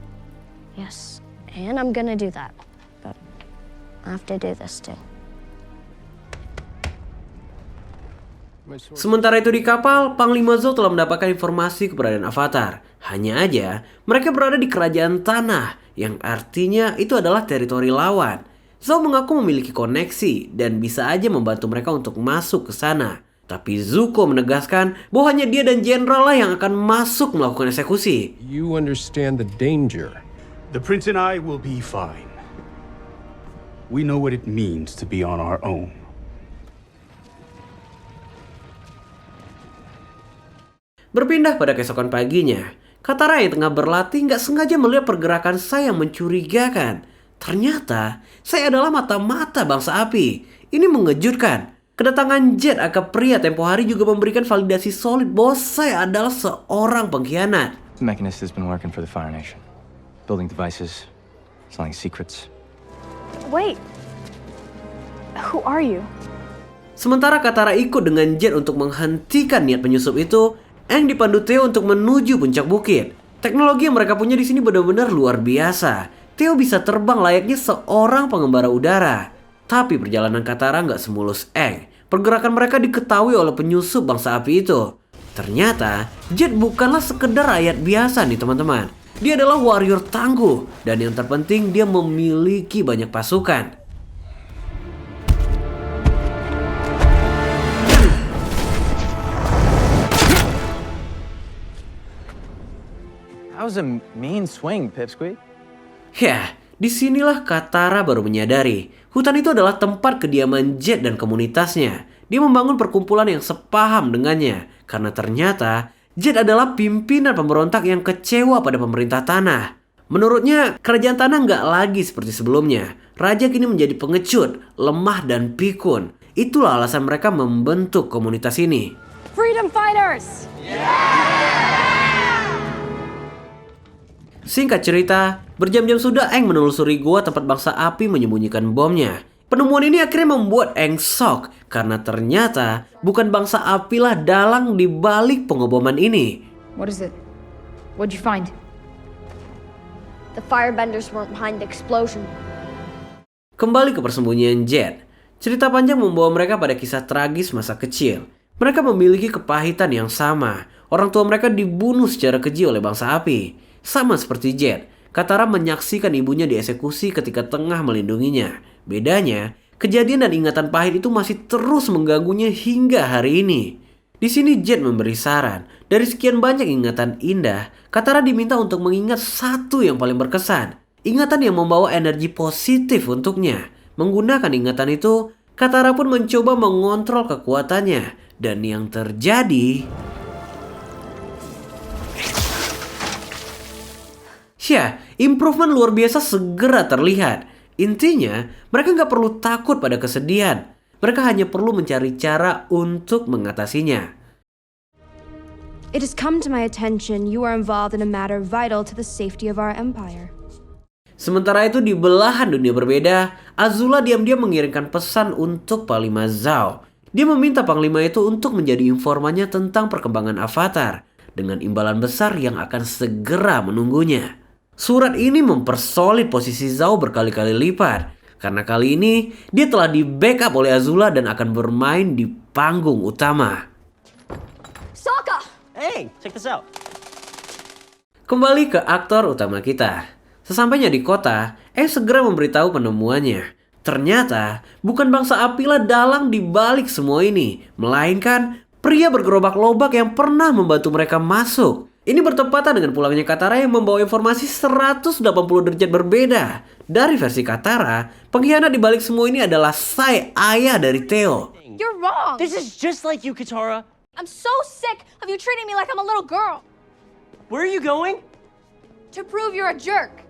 Yes, and I'm gonna do that. But I have to do this too. Sementara itu di kapal, Panglima Zhou telah mendapatkan informasi keberadaan Avatar. Hanya aja, mereka berada di kerajaan tanah, yang artinya itu adalah teritori lawan. Zhou mengaku memiliki koneksi dan bisa aja membantu mereka untuk masuk ke sana. Tapi Zuko menegaskan bahwa hanya dia dan jenderal lah yang akan masuk melakukan eksekusi. You understand the danger. The prince and I will be fine. We know what it means to be on our own. Berpindah pada keesokan paginya, Katara yang tengah berlatih nggak sengaja melihat pergerakan Sai yang mencurigakan. Ternyata, Sai adalah mata-mata bangsa api. Ini mengejutkan. Kedatangan Jet aka pria tempo hari juga memberikan validasi solid bahwa Sai adalah seorang pengkhianat. The Mechanist has been working for the Fire Nation. Building devices, selling secrets. Wait. Who are you? Sementara Katara ikut dengan Jet untuk menghentikan niat penyusup itu, Aang dipandu Theo untuk menuju puncak bukit. Teknologi yang mereka punya di sini benar-benar luar biasa. Theo bisa terbang layaknya seorang pengembara udara. Tapi perjalanan Katara nggak semulus Aang. Pergerakan mereka diketahui oleh penyusup bangsa api itu. Ternyata, Jet bukanlah sekedar rakyat biasa nih teman-teman. Dia adalah warrior tangguh. Dan yang terpenting, dia memiliki banyak pasukan. That was a mean swing, Pipsqueak. Ya, disinilah Katara baru menyadari hutan itu adalah tempat kediaman Jet dan komunitasnya. Dia membangun perkumpulan yang sepaham dengannya karena ternyata Jet adalah pimpinan pemberontak yang kecewa pada pemerintah tanah. Menurutnya, kerajaan tanah nggak lagi seperti sebelumnya. Raja kini menjadi pengecut, lemah dan pikun. Itulah alasan mereka membentuk komunitas ini. Freedom fighters! Singkat cerita, berjam-jam sudah Aang menelusuri gua tempat bangsa api menyembunyikan bomnya. Penemuan ini akhirnya membuat Aang shock karena ternyata bukan bangsa apilah dalang di balik pengeboman ini. What is it? What'd you find? The firebenders weren't behind the explosion. Kembali ke persembunyian Jet. Cerita panjang membawa mereka pada kisah tragis masa kecil. Mereka memiliki kepahitan yang sama. Orang tua mereka dibunuh secara keji oleh bangsa api. Sama seperti Jet, Katara menyaksikan ibunya dieksekusi ketika tengah melindunginya. Bedanya, kejadian dan ingatan pahit itu masih terus mengganggunya hingga hari ini. Di sini Jet memberi saran. Dari sekian banyak ingatan indah, Katara diminta untuk mengingat satu yang paling berkesan. Ingatan yang membawa energi positif untuknya. Menggunakan ingatan itu, Katara pun mencoba mengontrol kekuatannya. Dan yang terjadi... improvement luar biasa segera terlihat. Intinya, mereka nggak perlu takut pada kesedihan. Mereka hanya perlu mencari cara untuk mengatasinya. It has come to my attention you are involved in a matter vital to the safety of our empire. Sementara itu di belahan dunia berbeda, Azula diam-diam mengirimkan pesan untuk Panglima Zhao. Dia meminta Panglima itu untuk menjadi informannya tentang perkembangan Avatar dengan imbalan besar yang akan segera menunggunya. Surat ini mempersolid posisi Zhao berkali-kali lipat karena kali ini dia telah di-backup oleh Azula dan akan bermain di panggung utama. Sokka! Hey, check this out. Kembali ke aktor utama kita. Sesampainya di kota, Aang segera memberitahu penemuannya. Ternyata bukan bangsa apilah dalang di balik semua ini, melainkan pria bergerobak lobak yang pernah membantu mereka masuk. Ini bertepatan dengan pulangnya Katara yang membawa informasi 180 derajat berbeda. Dari versi Katara, pengkhianat di balik semua ini adalah Sai, ayah dari Theo. You're wrong! This is just like you, Katara. I'm so sick of you treating me like I'm a little girl. Where are you going? To prove you're a jerk.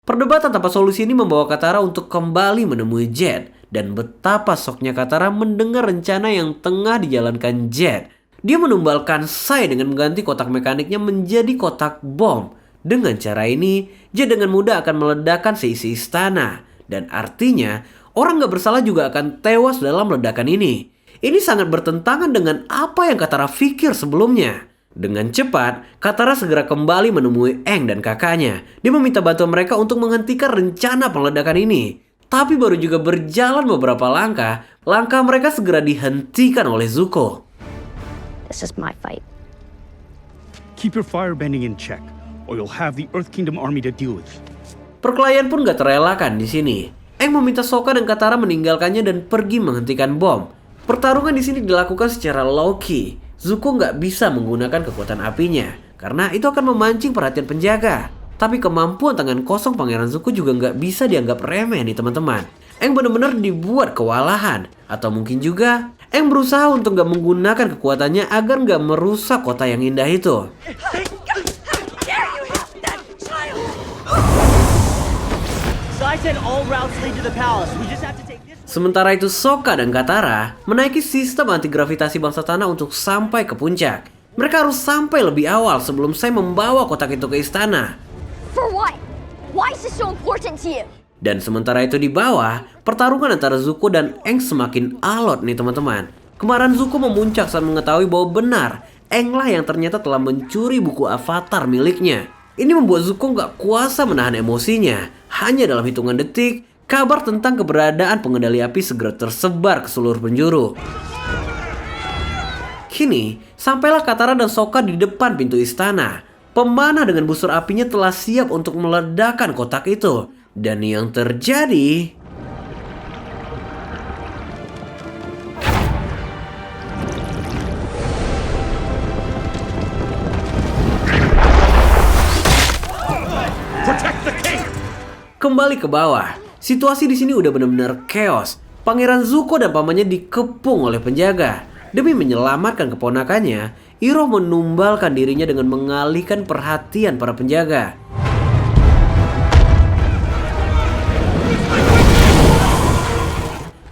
Perdebatan tanpa solusi ini membawa Katara untuk kembali menemui Jet. Dan betapa soknya Katara mendengar rencana yang tengah dijalankan Jet. Dia menumbalkan Sai dengan mengganti kotak mekaniknya menjadi kotak bom. Dengan cara ini, Jet dengan mudah akan meledakkan seisi istana. Dan artinya, orang gak bersalah juga akan tewas dalam ledakan ini. Ini sangat bertentangan dengan apa yang Katara pikir sebelumnya. Dengan cepat, Katara segera kembali menemui Aang dan kakaknya. Dia meminta bantuan mereka untuk menghentikan rencana peledakan ini. Tapi baru juga berjalan beberapa langkah, langkah mereka segera dihentikan oleh Zuko. This is my fight. Keep your firebending in check, or you'll have the Earth Kingdom army to deal with. Perkelahian pun gak terelakkan di sini. Aang meminta Sokka dan Katara meninggalkannya dan pergi menghentikan bom. Pertarungan di sini dilakukan secara low-key. Zuko nggak bisa menggunakan kekuatan apinya karena itu akan memancing perhatian penjaga. Tapi kemampuan tangan kosong Pangeran Zuko juga nggak bisa dianggap remeh nih teman-teman. Aang benar-benar dibuat kewalahan. Atau mungkin juga Aang berusaha untuk nggak menggunakan kekuatannya agar nggak merusak kota yang indah itu. Sementara itu Sokka dan Katara menaiki sistem anti-gravitasi bangsa tanah untuk sampai ke puncak. Mereka harus sampai lebih awal sebelum saya membawa kotak itu ke istana. For what? Why is this so important to you? Dan sementara itu di bawah, pertarungan antara Zuko dan Aang semakin alot nih teman-teman. Kemarahan Zuko memuncak saat mengetahui bahwa benar Aang lah yang ternyata telah mencuri buku Avatar miliknya. Ini membuat Zuko nggak kuasa menahan emosinya. Hanya dalam hitungan detik, kabar tentang keberadaan pengendali api segera tersebar ke seluruh penjuru. Kini, sampailah Katara dan Sokka di depan pintu istana. Pemanah dengan busur apinya telah siap untuk meledakkan kotak itu. Dan yang terjadi... Kembali ke bawah, situasi di sini udah benar-benar chaos. Pangeran Zuko dan pamannya dikepung oleh penjaga. Demi menyelamatkan keponakannya, Iroh menumbalkan dirinya dengan mengalihkan perhatian para penjaga.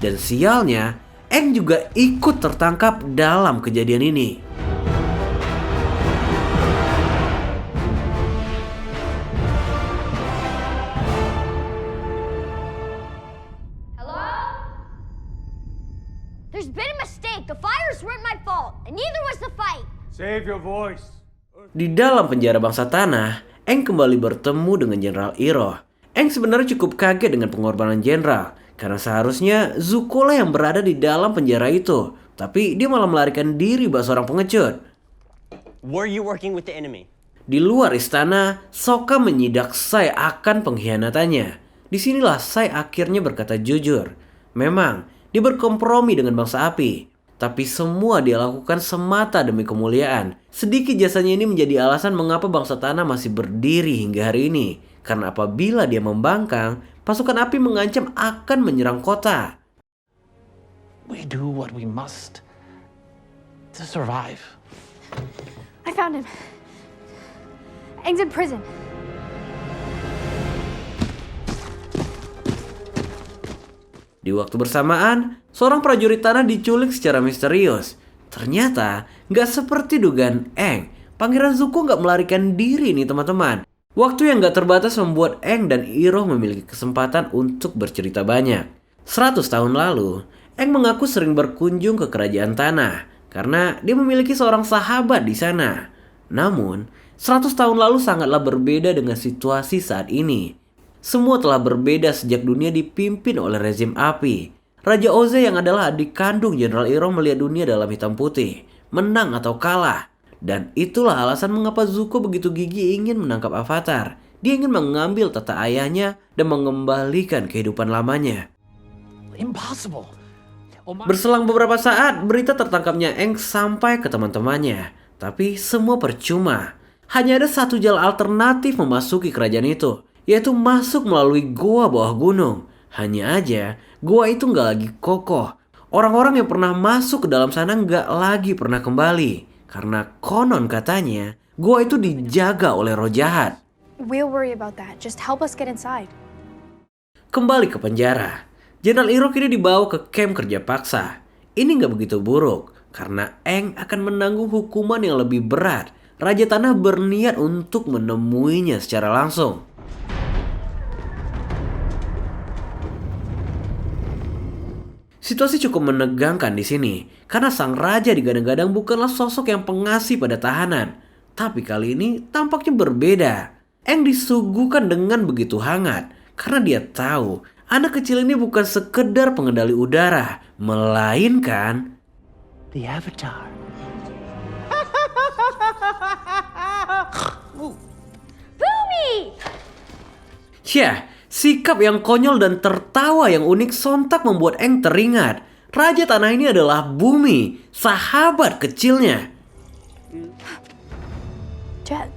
Dan sialnya, Aang juga ikut tertangkap dalam kejadian ini. There's been a mistake. The fires weren't my fault, and neither was the fight. Save your voice. Di dalam penjara bangsa tanah, Aang kembali bertemu dengan Jenderal Iroh. Aang sebenarnya cukup kaget dengan pengorbanan Jenderal, karena seharusnya Zuko lah yang berada di dalam penjara itu. Tapi dia malah melarikan diri bak seorang pengecut. Were you working with the enemy? Di luar istana, Sokka menyidak Sai akan pengkhianatannya. Disinilah Sai akhirnya berkata jujur. Memang, dia berkompromi dengan bangsa api. Tapi semua dia lakukan semata demi kemuliaan. Sedikit jasanya ini menjadi alasan mengapa bangsa tanah masih berdiri hingga hari ini. Karena apabila dia membangkang, pasukan api mengancam akan menyerang kota. We do what we must to survive. I found him. Aang's in prison. Di waktu bersamaan, seorang prajurit tanah diculik secara misterius. Ternyata, nggak seperti dugaan Aang. Pangeran Zuko nggak melarikan diri nih teman-teman. Waktu yang nggak terbatas membuat Aang dan Iroh memiliki kesempatan untuk bercerita banyak. 100 tahun lalu, Aang mengaku sering berkunjung ke kerajaan tanah karena dia memiliki seorang sahabat di sana. Namun, 100 tahun lalu sangatlah berbeda dengan situasi saat ini. Semua telah berbeda sejak dunia dipimpin oleh rezim api. Raja Oze yang adalah adik kandung Jenderal Iroh melihat dunia dalam hitam putih, menang atau kalah. Dan itulah alasan mengapa Zuko begitu gigih ingin menangkap Avatar. Dia ingin mengambil tata ayahnya dan mengembalikan kehidupan lamanya. Impossible. Berselang beberapa saat, berita tertangkapnya Aang sampai ke teman-temannya. Tapi semua percuma. Hanya ada satu jalan alternatif memasuki kerajaan itu, yaitu masuk melalui goa bawah gunung. Hanya aja, goa itu nggak lagi kokoh. Orang-orang yang pernah masuk ke dalam sana nggak lagi pernah kembali. Karena konon katanya, goa itu dijaga oleh roh jahat. We'll worry about that. Just help us get inside. Kembali ke penjara. Jenderal Iroh kini dibawa ke camp kerja paksa. Ini nggak begitu buruk, karena Aang akan menanggung hukuman yang lebih berat. Raja Tanah berniat untuk menemuinya secara langsung. Situasi cukup menegangkan di sini, karena sang raja digadang-gadang bukanlah sosok yang pengasih pada tahanan. Tapi kali ini tampaknya berbeda. Aang disuguhkan dengan begitu hangat, karena dia tahu anak kecil ini bukan sekedar pengendali udara, melainkan The Avatar. Bumi! Syah, sikap yang konyol dan tertawa yang unik sontak membuat Aang teringat. Raja Tanah ini adalah Bumi, sahabat kecilnya. Jet.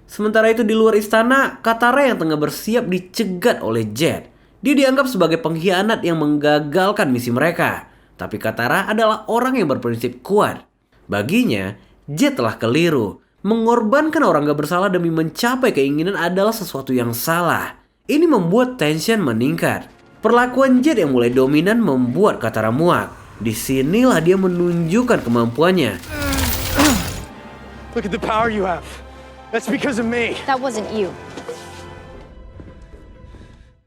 Sementara itu di luar istana, Katara yang tengah bersiap dicegat oleh Jet. Dia dianggap sebagai pengkhianat yang menggagalkan misi mereka. Tapi Katara adalah orang yang berprinsip kuat. Baginya, Jet telah keliru. Mengorbankan orang gak bersalah demi mencapai keinginan adalah sesuatu yang salah. Ini membuat tension meningkat. Perlakuan Jet yang mulai dominan membuat Katara muak. Disinilah dia menunjukkan kemampuannya. Look at the power you have. That's because of me. That wasn't you.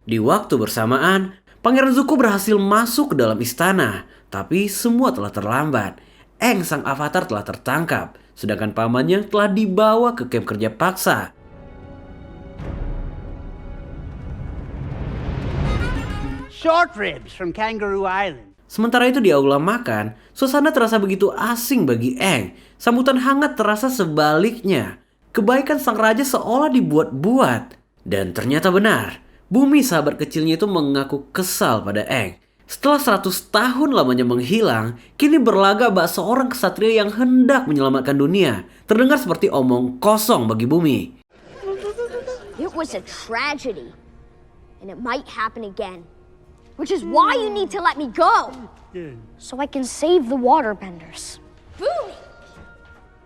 Di waktu bersamaan, Pangeran Zuko berhasil masuk ke dalam istana. Tapi semua telah terlambat. Aang sang avatar telah tertangkap. Sedangkan pamannya telah dibawa ke kamp kerja paksa. Short ribs from Kangaroo Island. Sementara itu di aula makan, suasana terasa begitu asing bagi Aang. Sambutan hangat terasa sebaliknya. Kebaikan sang raja seolah dibuat-buat. Dan ternyata benar. Bumi sahabat kecilnya itu mengaku kesal pada Aang. Setelah 100 tahun lamanya menghilang, kini berlaga bak seorang kesatria yang hendak menyelamatkan dunia. Terdengar seperti omong kosong bagi Bumi. It was a tragedy, and it might happen again. Which is why you need to let me go, so I can save the waterbenders. Boomy!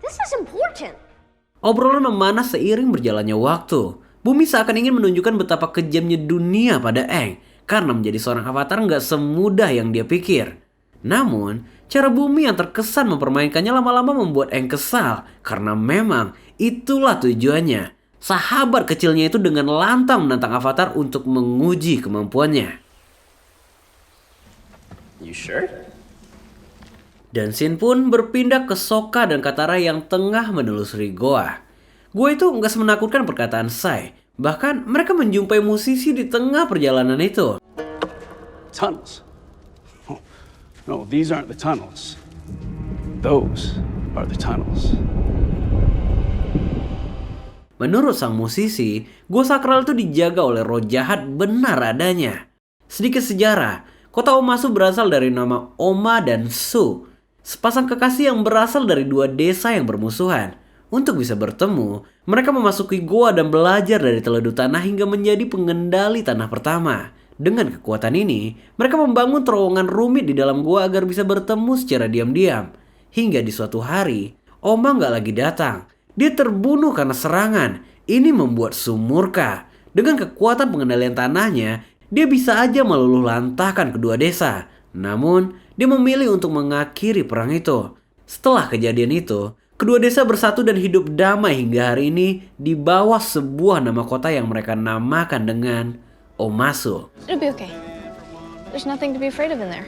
This is important. Obrolan memanas seiring berjalannya waktu. Bumi seakan ingin menunjukkan betapa kejamnya dunia pada Aang. Karena menjadi seorang avatar nggak semudah yang dia pikir. Namun, cara Bumi yang terkesan mempermainkannya lama-lama membuat Aang kesal. Karena memang itulah tujuannya. Sahabat kecilnya itu dengan lantang menantang avatar untuk menguji kemampuannya. You sure? Dan Shin pun berpindah ke Sokka dan Katara yang tengah menelusuri goa. Goa itu nggak semenakutkan perkataan Sai. Bahkan mereka menjumpai musisi di tengah perjalanan itu. Tunnels. Oh, no, these aren't the tunnels. Those are the tunnels. Menurut sang musisi, gua sakral itu dijaga oleh roh jahat benar adanya. Sedikit sejarah, kota Omasu berasal dari nama Oma dan Su. Sepasang kekasih yang berasal dari dua desa yang bermusuhan. Untuk bisa bertemu, mereka memasuki goa dan belajar dari teledu tanah hingga menjadi pengendali tanah pertama. Dengan kekuatan ini, mereka membangun terowongan rumit di dalam gua agar bisa bertemu secara diam-diam. Hingga di suatu hari, Oma nggak lagi datang. Dia terbunuh karena serangan. Ini membuat Su murka. Dengan kekuatan pengendalian tanahnya, dia bisa aja meluluh lantahkan kedua desa. Namun, dia memilih untuk mengakhiri perang itu. Setelah kejadian itu, kedua desa bersatu dan hidup damai hingga hari ini di bawah sebuah nama kota yang mereka namakan dengan Omasu. It'll be okay. There's nothing to be afraid of in there.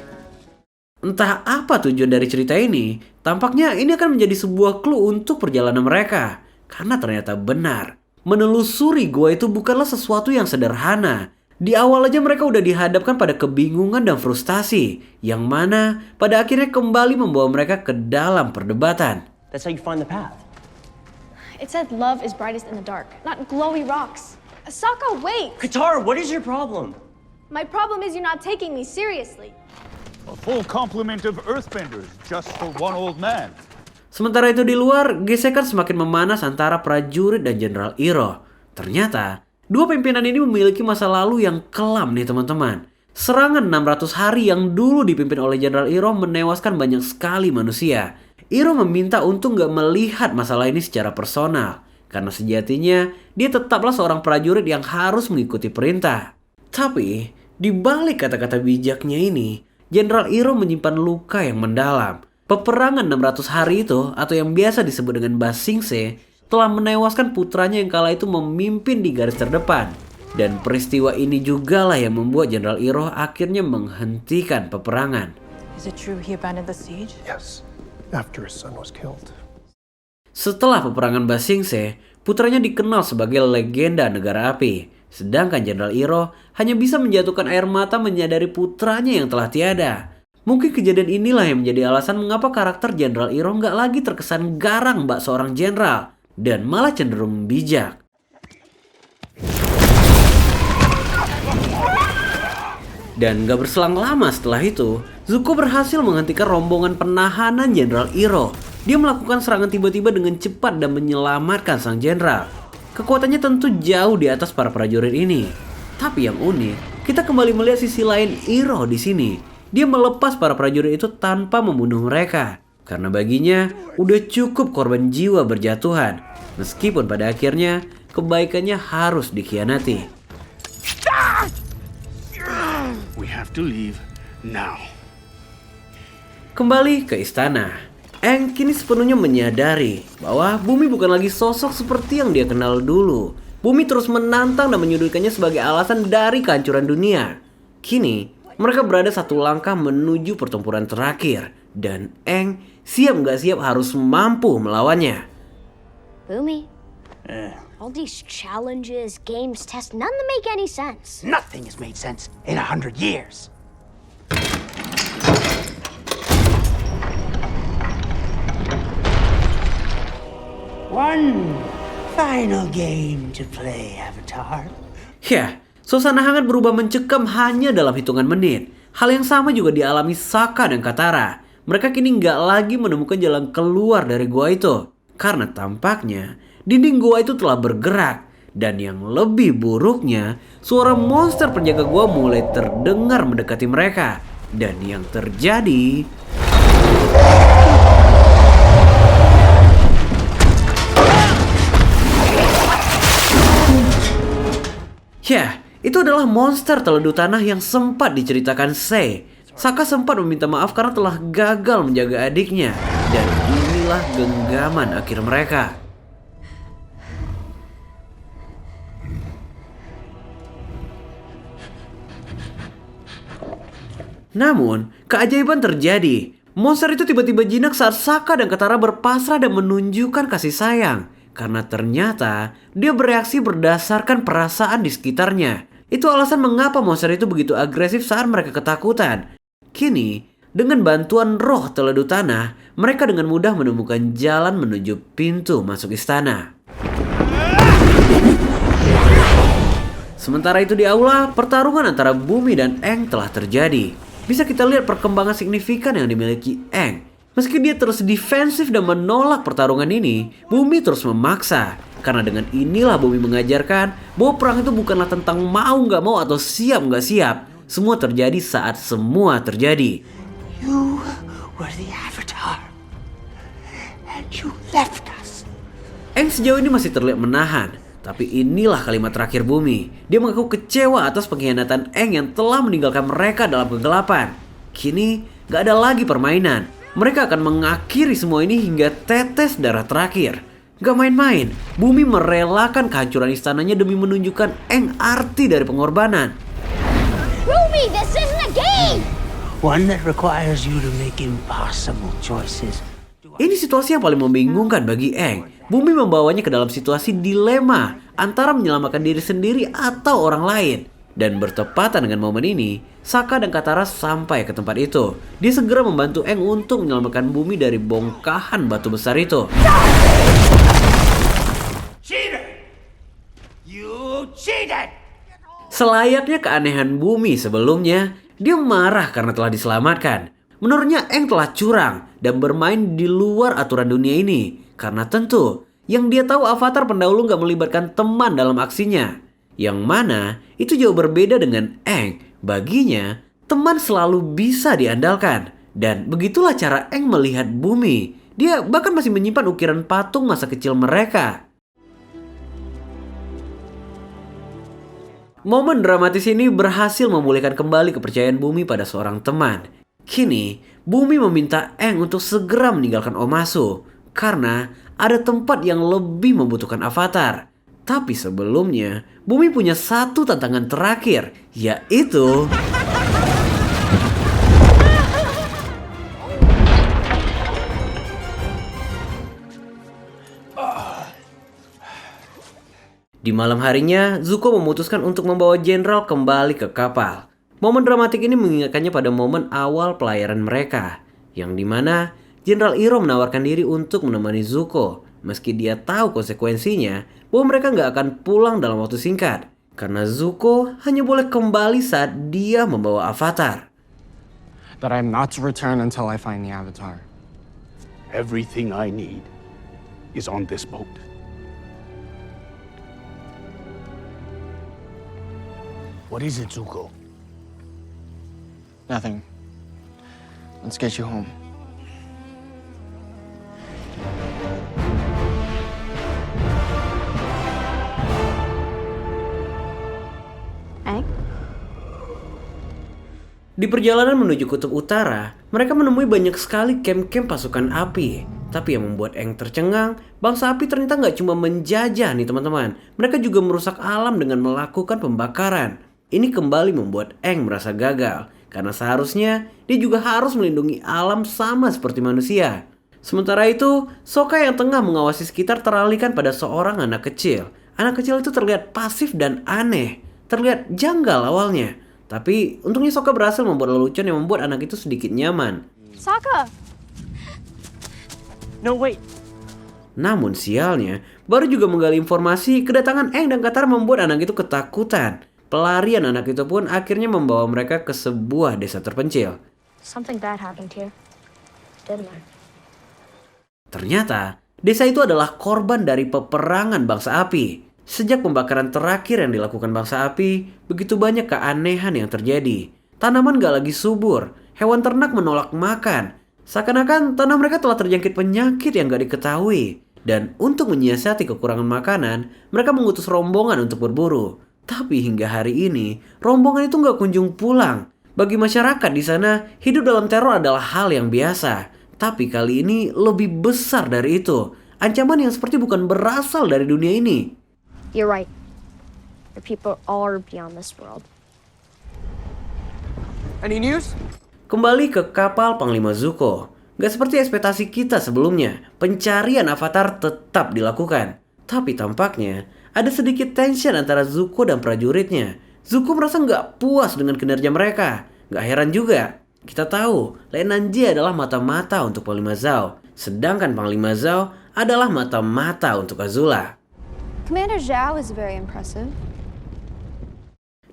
Entah apa tujuan dari cerita ini, tampaknya ini akan menjadi sebuah clue untuk perjalanan mereka. Karena ternyata benar, menelusuri gua itu bukanlah sesuatu yang sederhana. Di awal aja mereka udah dihadapkan pada kebingungan dan frustasi, yang mana pada akhirnya kembali membawa mereka ke dalam perdebatan. That's how you find the path. It said love is brightest in the dark, not glowy rocks. Asaka, wait! Katara, what is your problem? My problem is you're not taking me seriously. A full complement of earthbenders just for one old man. Sementara itu di luar, gesekan semakin memanas antara prajurit dan Jenderal Iroh. Ternyata, dua pimpinan ini memiliki masa lalu yang kelam nih teman-teman. Serangan 600 hari yang dulu dipimpin oleh Jenderal Iroh menewaskan banyak sekali manusia. Iroh meminta untuk gak melihat masalah ini secara personal. Karena sejatinya, dia tetaplah seorang prajurit yang harus mengikuti perintah. Tapi, di balik kata-kata bijaknya ini, Jenderal Iroh menyimpan luka yang mendalam. Peperangan 600 hari itu, atau yang biasa disebut dengan Ba Sing Se, telah menewaskan putranya yang kala itu memimpin di garis terdepan. Dan peristiwa ini jugalah yang membuat Jenderal Iroh akhirnya menghentikan peperangan. Is it true he abandoned the siege? Yes, after his son was killed. Setelah peperangan Ba Sing Se, putranya dikenal sebagai legenda negara api. Sedangkan Jenderal Iroh hanya bisa menjatuhkan air mata menyadari putranya yang telah tiada. Mungkin kejadian inilah yang menjadi alasan mengapa karakter Jenderal Iroh nggak lagi terkesan garang bak seorang jenderal, dan malah cenderung bijak. Dan gak berselang lama setelah itu, Zuko berhasil menghentikan rombongan penahanan Jenderal Iroh. Dia melakukan serangan tiba-tiba dengan cepat dan menyelamatkan sang jenderal. Kekuatannya tentu jauh di atas para prajurit ini. Tapi yang unik, kita kembali melihat sisi lain Iroh di sini. Dia melepas para prajurit itu tanpa membunuh mereka. Karena baginya, udah cukup korban jiwa berjatuhan. Meskipun pada akhirnya, kebaikannya harus dikhianati. We have to leave now. Kembali ke istana. Aang kini sepenuhnya menyadari bahwa Bumi bukan lagi sosok seperti yang dia kenal dulu. Bumi terus menantang dan menyudutkannya sebagai alasan dari kehancuran dunia. Kini, mereka berada satu langkah menuju pertempuran terakhir. Dan Aang siap gak siap harus mampu melawannya. Bumi, all these challenges, games, tests, none that make any sense. Nothing has made sense in 100 years. One final game to play, Avatar. Ya, suasana hangat berubah mencekam hanya dalam hitungan menit. Hal yang sama juga dialami Sokka dan Katara. Mereka kini nggak lagi menemukan jalan keluar dari gua itu. Karena tampaknya dinding gua itu telah bergerak. Dan yang lebih buruknya, suara monster penjaga gua mulai terdengar mendekati mereka. Dan yang terjadi... Ya, itu adalah monster teledu tanah yang sempat diceritakan Sei. Sokka sempat meminta maaf karena telah gagal menjaga adiknya. Dan inilah genggaman akhir mereka. Namun, keajaiban terjadi. Monster itu tiba-tiba jinak saat Sokka dan Katara berpasrah dan menunjukkan kasih sayang. Karena ternyata dia bereaksi berdasarkan perasaan di sekitarnya. Itu alasan mengapa monster itu begitu agresif saat mereka ketakutan. Kini, dengan bantuan roh teledu tanah, mereka dengan mudah menemukan jalan menuju pintu masuk istana. Sementara itu di aula, pertarungan antara Bumi dan Aang telah terjadi. Bisa kita lihat perkembangan signifikan yang dimiliki Aang. Meski dia terus defensif dan menolak pertarungan ini, Bumi terus memaksa. Karena dengan inilah Bumi mengajarkan bahwa perang itu bukanlah tentang mau nggak mau atau siap nggak siap. Semua terjadi saat semua terjadi. You were the Avatar, and you left us. Aang sejauh ini masih terlihat menahan. Tapi inilah kalimat terakhir Bumi. Dia mengaku kecewa atas pengkhianatan Aang yang telah meninggalkan mereka dalam kegelapan. Kini gak ada lagi permainan. Mereka akan mengakhiri semua ini hingga tetes darah terakhir. Gak main-main, Bumi merelakan kehancuran istananya demi menunjukkan Aang arti dari pengorbanan. Bumi, this isn't a game! One that requires you to make impossible choices. Ini situasi yang paling membingungkan bagi Aang. Bumi membawanya ke dalam situasi dilema antara menyelamatkan diri sendiri atau orang lain. Dan bertepatan dengan momen ini, Sokka dan Katara sampai ke tempat itu. Dia segera membantu Aang untuk menyelamatkan Bumi dari bongkahan batu besar itu. Cheater! You cheated! Selayaknya keanehan Bumi sebelumnya, dia marah karena telah diselamatkan. Menurutnya Aang telah curang dan bermain di luar aturan dunia ini. Karena tentu, yang dia tahu Avatar pendahulu gak melibatkan teman dalam aksinya. Yang mana, itu jauh berbeda dengan Aang. Baginya, teman selalu bisa diandalkan. Dan begitulah cara Aang melihat Bumi. Dia bahkan masih menyimpan ukiran patung masa kecil mereka. Momen dramatis ini berhasil memulihkan kembali kepercayaan Bumi pada seorang teman. Kini, Bumi meminta Aang untuk segera meninggalkan Omasu karena ada tempat yang lebih membutuhkan Avatar. Tapi sebelumnya, Bumi punya satu tantangan terakhir, yaitu di malam harinya, Zuko memutuskan untuk membawa Jenderal kembali ke kapal. Momen dramatik ini mengingatkannya pada momen awal pelayaran mereka, yang dimana Jenderal Iroh menawarkan diri untuk menemani Zuko, meski dia tahu konsekuensinya bahwa mereka nggak akan pulang dalam waktu singkat, karena Zuko hanya boleh kembali saat dia membawa Avatar. That I'm not to return until I find the Avatar. Everything I need is on this boat. What is it, Zuko? Nothing. Let's get you home. Di perjalanan menuju kutub utara, mereka menemui banyak sekali camp-camp pasukan api. Tapi yang membuat Aang tercengang, bangsa api ternyata nggak cuma menjajah nih teman-teman. Mereka juga merusak alam dengan melakukan pembakaran. Ini kembali membuat Aang merasa gagal. Karena seharusnya dia juga harus melindungi alam sama seperti manusia. Sementara itu, Sokka yang tengah mengawasi sekitar teralihkan pada seorang anak kecil. Anak kecil itu terlihat pasif dan aneh. Terlihat janggal awalnya. Tapi untungnya Sokka berhasil membuat lelucon yang membuat anak itu sedikit nyaman. Sokka! No, wait. Namun sialnya, baru juga menggali informasi, kedatangan Aang dan Katara membuat anak itu ketakutan. Pelarian anak itu pun akhirnya membawa mereka ke sebuah desa terpencil. Something bad happened here, didn't it? Ternyata, desa itu adalah korban dari peperangan bangsa api. Sejak pembakaran terakhir yang dilakukan bangsa api, begitu banyak keanehan yang terjadi. Tanaman gak lagi subur, hewan ternak menolak makan. Seakan-akan tanah mereka telah terjangkit penyakit yang gak diketahui. Dan untuk menyiasati kekurangan makanan, mereka mengutus rombongan untuk berburu. Tapi hingga hari ini, rombongan itu gak kunjung pulang. Bagi masyarakat di sana, hidup dalam teror adalah hal yang biasa. Tapi kali ini lebih besar dari itu. Ancaman yang seperti bukan berasal dari dunia ini. You're right. The people are beyond this world. Any news? Kembali ke kapal Panglima Zuko. Gak seperti ekspektasi kita sebelumnya, pencarian Avatar tetap dilakukan. Tapi tampaknya ada sedikit tension antara Zuko dan prajuritnya. Zuko merasa gak puas dengan kinerja mereka. Gak heran juga. Kita tahu, Lieutenant Jie adalah mata-mata untuk Panglima Zhao. Sedangkan Panglima Zhao adalah mata-mata untuk Azula. Commander Zhao is very impressive.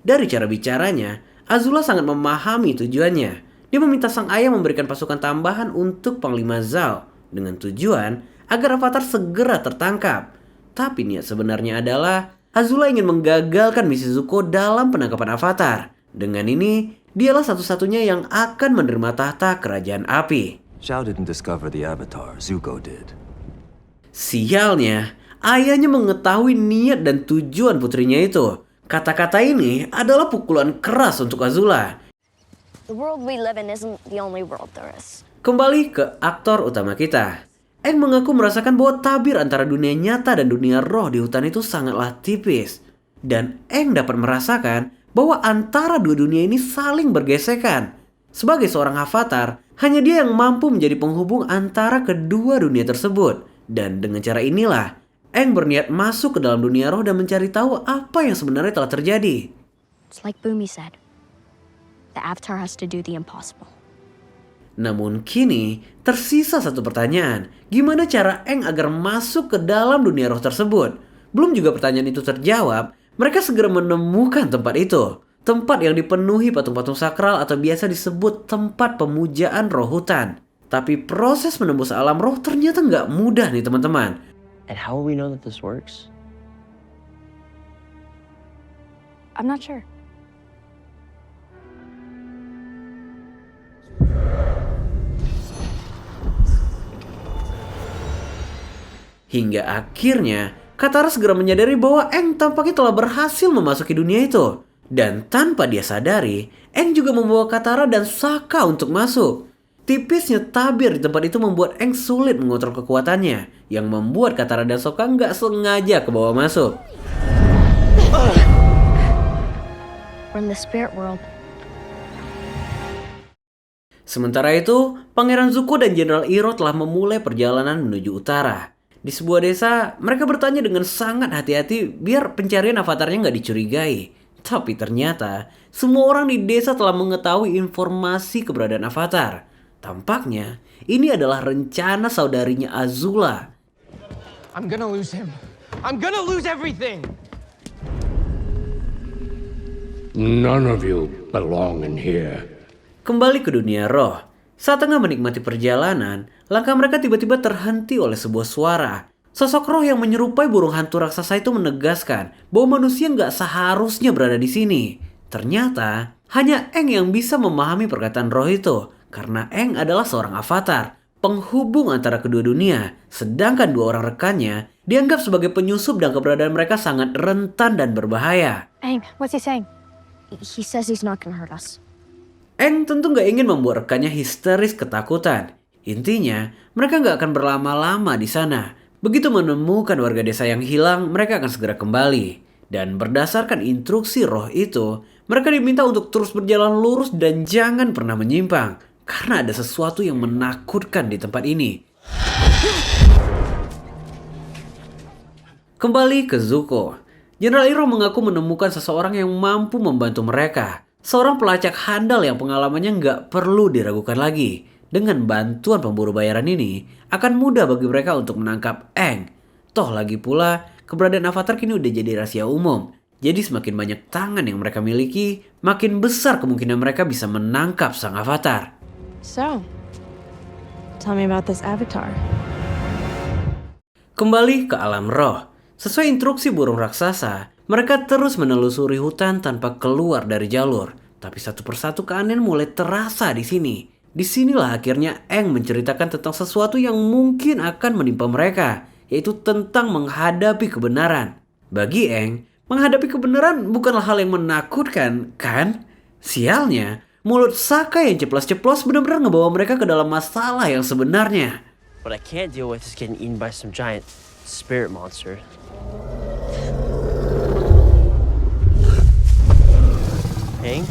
Dari cara bicaranya, Azula sangat memahami tujuannya. Dia meminta sang ayah memberikan pasukan tambahan untuk Panglima Zhao dengan tujuan agar Avatar segera tertangkap. Tapi niat sebenarnya adalah Azula ingin menggagalkan misi Zuko dalam penangkapan Avatar. Dengan ini, dialah satu-satunya yang akan menerima tahta kerajaan api. Zhao didn't discover the Avatar, Zuko did. Sialnya, ayahnya mengetahui niat dan tujuan putrinya itu. Kata-kata ini adalah pukulan keras untuk Azula. The world we live in isn't the only world there is. Kembali ke aktor utama kita. Aang mengaku merasakan bahwa tabir antara dunia nyata dan dunia roh di hutan itu sangatlah tipis. Dan Aang dapat merasakan bahwa antara dua dunia ini saling bergesekan. Sebagai seorang avatar, hanya dia yang mampu menjadi penghubung antara kedua dunia tersebut. Dan dengan cara inilah, Aang berniat masuk ke dalam dunia roh dan mencari tahu apa yang sebenarnya telah terjadi. It's like Bumi said. The Avatar has to do the impossible. Namun kini, tersisa satu pertanyaan. Gimana cara Aang agar masuk ke dalam dunia roh tersebut? Belum juga pertanyaan itu terjawab, mereka segera menemukan tempat itu. Tempat yang dipenuhi patung-patung sakral atau biasa disebut tempat pemujaan roh hutan. Tapi proses menembus alam roh ternyata nggak mudah nih teman-teman. And how will we know that this works? I'm not sure. Hingga akhirnya, Katara segera menyadari bahwa Aang tampaknya telah berhasil memasuki dunia itu. Dan tanpa dia sadari, Aang juga membawa Katara dan Sokka untuk masuk. Tipisnya tabir di tempat itu membuat Aang sulit mengontrol kekuatannya, yang membuat Katara dan Sokka nggak sengaja ke bawah masuk. We're in the spirit world. Sementara itu, Pangeran Zuko dan Jenderal Iroh telah memulai perjalanan menuju utara. Di sebuah desa, mereka bertanya dengan sangat hati-hati biar pencarian avatarnya nggak dicurigai. Tapi ternyata, semua orang di desa telah mengetahui informasi keberadaan avatar. Tampaknya, ini adalah rencana saudarinya Azula. I'm gonna lose him. I'm gonna lose everything. None of you belong in here. Kembali ke dunia roh. Saat tengah menikmati perjalanan, langkah mereka tiba-tiba terhenti oleh sebuah suara. Sosok roh yang menyerupai burung hantu raksasa itu menegaskan bahwa manusia nggak seharusnya berada di sini. Ternyata, hanya Aang yang bisa memahami perkataan roh itu. Karena Aang adalah seorang avatar, penghubung antara kedua dunia. Sedangkan dua orang rekannya dianggap sebagai penyusup dan keberadaan mereka sangat rentan dan berbahaya. Aang, what's he saying? He says he's not gonna hurt us. Aang tentu nggak ingin membuat rekannya histeris ketakutan. Intinya, mereka nggak akan berlama-lama di sana. Begitu menemukan warga desa yang hilang, mereka akan segera kembali. Dan berdasarkan instruksi roh itu, mereka diminta untuk terus berjalan lurus dan jangan pernah menyimpang. Karena ada sesuatu yang menakutkan di tempat ini. Kembali ke Zuko. Jenderal Iroh mengaku menemukan seseorang yang mampu membantu mereka. Seorang pelacak handal yang pengalamannya nggak perlu diragukan lagi. Dengan bantuan pemburu bayaran ini, akan mudah bagi mereka untuk menangkap Aang. Toh lagi pula, keberadaan avatar kini udah jadi rahasia umum. Jadi semakin banyak tangan yang mereka miliki, makin besar kemungkinan mereka bisa menangkap sang avatar. So, tell me about this avatar. Kembali ke alam roh. Sesuai instruksi burung raksasa, mereka terus menelusuri hutan tanpa keluar dari jalur. Tapi satu persatu keanehan mulai terasa di sini. Disinilah akhirnya Aang menceritakan tentang sesuatu yang mungkin akan menimpa mereka, yaitu tentang menghadapi kebenaran. Bagi Aang, menghadapi kebenaran bukanlah hal yang menakutkan, kan? Sialnya, mulut Sokka yang ceplas-ceplos benar-benar ngebawa mereka ke dalam masalah yang sebenarnya. What I can't deal with is getting eaten by some giant spirit monster. Aang?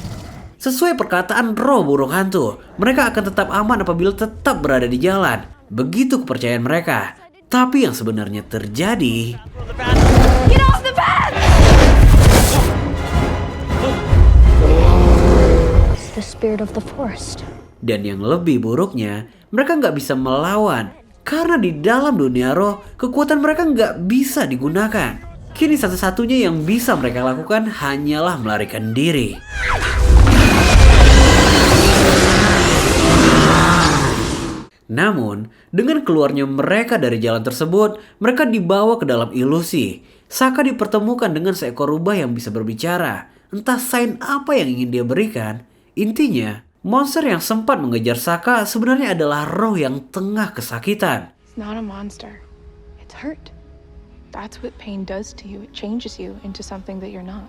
Sesuai perkataan roh burung hantu, mereka akan tetap aman apabila tetap berada di jalan. Begitu kepercayaan mereka. Tapi yang sebenarnya terjadi... Get off the bed! It's the spirit of the forest. Dan yang lebih buruknya, mereka nggak bisa melawan. Karena di dalam dunia roh, kekuatan mereka nggak bisa digunakan. Kini satu-satunya yang bisa mereka lakukan hanyalah melarikan diri. Namun, dengan keluarnya mereka dari jalan tersebut, mereka dibawa ke dalam ilusi. Sokka dipertemukan dengan seekor rubah yang bisa berbicara. Entah sign apa yang ingin dia berikan. Intinya, monster yang sempat mengejar Sokka sebenarnya adalah roh yang tengah kesakitan. It's not a monster. It's hurt. That's what pain does to you. It changes you into something that you're not.